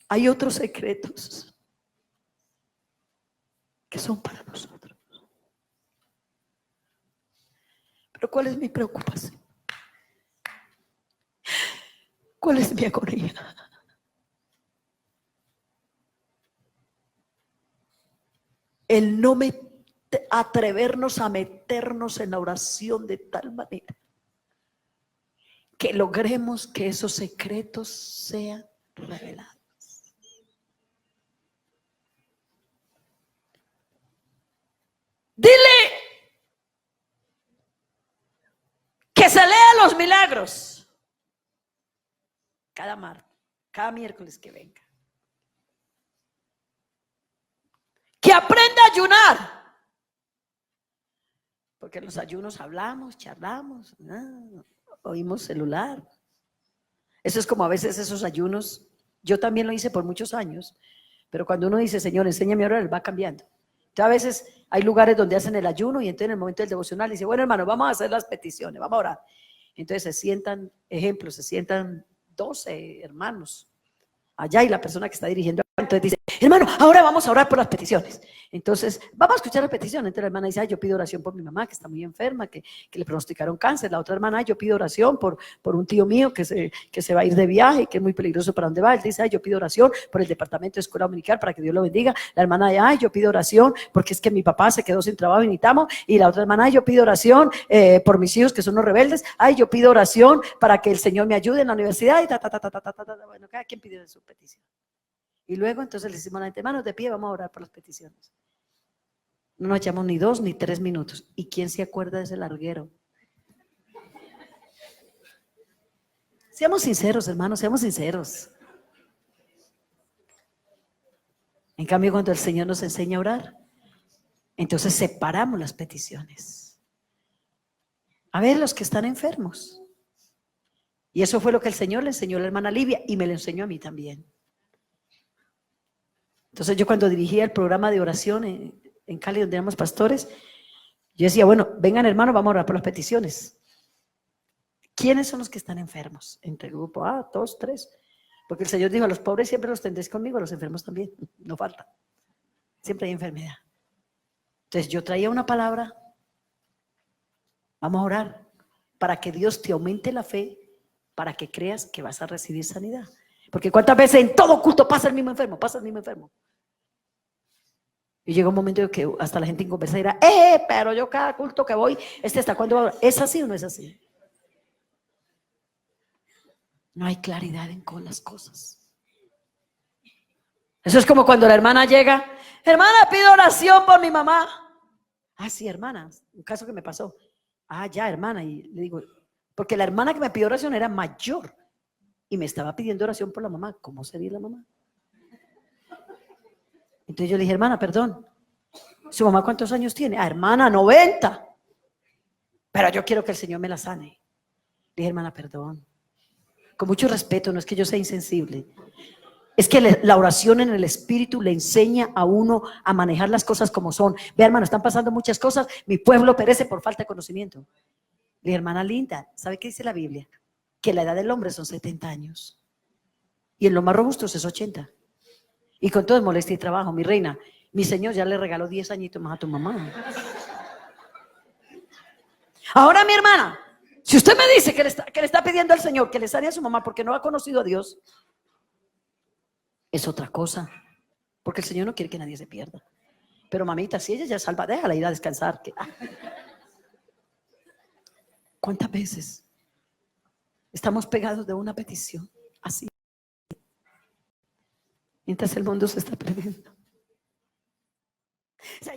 Hay otros secretos que son para nosotros. Pero ¿cuál es mi preocupación? ¿Cuál es mi agonía? El no atrevernos a meternos en la oración de tal manera que logremos que esos secretos sean revelados. Dile que se lea los milagros cada martes, cada miércoles que venga. Que aprenda a ayunar. Porque en los ayunos hablamos, charlamos, oímos celular. Eso es como a veces esos ayunos. Yo también lo hice por muchos años. Pero cuando uno dice, Señor, enséñame a orar, él va cambiando. Entonces a veces hay lugares donde hacen el ayuno y entonces en el momento del devocional dice, bueno hermano, vamos a hacer las peticiones, vamos a orar. Entonces se sientan, ejemplos, se sientan 12 hermanos allá y la persona que está dirigiendo, entonces dice, hermano, ahora vamos a orar por las peticiones. Entonces, vamos a escuchar la petición. Entonces la hermana dice, yo pido oración por mi mamá que está muy enferma, que le pronosticaron cáncer. La otra hermana, yo pido oración por un tío mío que se va a ir de viaje, que es muy peligroso para donde va. Él dice, yo pido oración por el departamento de escuela dominical para que Dios lo bendiga. La hermana dice, yo pido oración porque es que mi papá se quedó sin trabajo y necesitamos. Y la otra hermana, yo pido oración por mis hijos que son los rebeldes. Yo pido oración para que el Señor me ayude en la universidad. Y bueno, cada quien pide su petición. Y luego entonces le decimos a la gente, manos de pie, vamos a orar por las peticiones. No nos echamos ni 2 ni 3 minutos. ¿Y quién se acuerda de ese larguero? Seamos sinceros, hermanos, seamos sinceros. En cambio, cuando el Señor nos enseña a orar, entonces separamos las peticiones. A ver, los que están enfermos. Y eso fue lo que el Señor le enseñó a la hermana Livia y me lo enseñó a mí también. Entonces yo cuando dirigía el programa de oración en Cali, donde éramos pastores, yo decía, bueno, vengan hermanos, vamos a orar por las peticiones. ¿Quiénes son los que están enfermos? Entre el grupo, 2, 3. Porque el Señor dijo, a los pobres siempre los tendréis conmigo, a los enfermos también, no falta. Siempre hay enfermedad. Entonces yo traía una palabra, vamos a orar, para que Dios te aumente la fe, para que creas que vas a recibir sanidad. Porque cuántas veces en todo culto pasa el mismo enfermo, Y llega un momento en que hasta la gente inconversa dirá, pero yo cada culto que voy, ¿hasta cuándo va a orar? ¿Es así o no es así? No hay claridad con las cosas. Eso es como cuando la hermana llega, hermana, pido oración por mi mamá. Sí, hermana, un caso que me pasó. Ya, hermana, y le digo, porque la hermana que me pidió oración era mayor y me estaba pidiendo oración por la mamá. ¿Cómo sería la mamá? Entonces yo le dije, hermana, perdón, ¿su mamá cuántos años tiene? Hermana, 90. Pero yo quiero que el Señor me la sane. Le dije, hermana, perdón. Con mucho respeto, no es que yo sea insensible. Es que la oración en el Espíritu le enseña a uno a manejar las cosas como son. Ve, hermano, están pasando muchas cosas. Mi pueblo perece por falta de conocimiento. Le dije, hermana linda, ¿sabe qué dice la Biblia? Que la edad del hombre son 70 años. Y en lo más robusto es 80. Y con todo es molestia y trabajo, mi reina. Mi Señor ya le regaló 10 añitos más a tu mamá. Ahora, mi hermana, si usted me dice que le está pidiendo al Señor que le sane a su mamá porque no ha conocido a Dios, es otra cosa. Porque el Señor no quiere que nadie se pierda. Pero mamita, si ella ya es salva, déjala ir a descansar. ¿Cuántas veces Estamos pegados de una petición, así. Mientras el mundo se está perdiendo. Señor.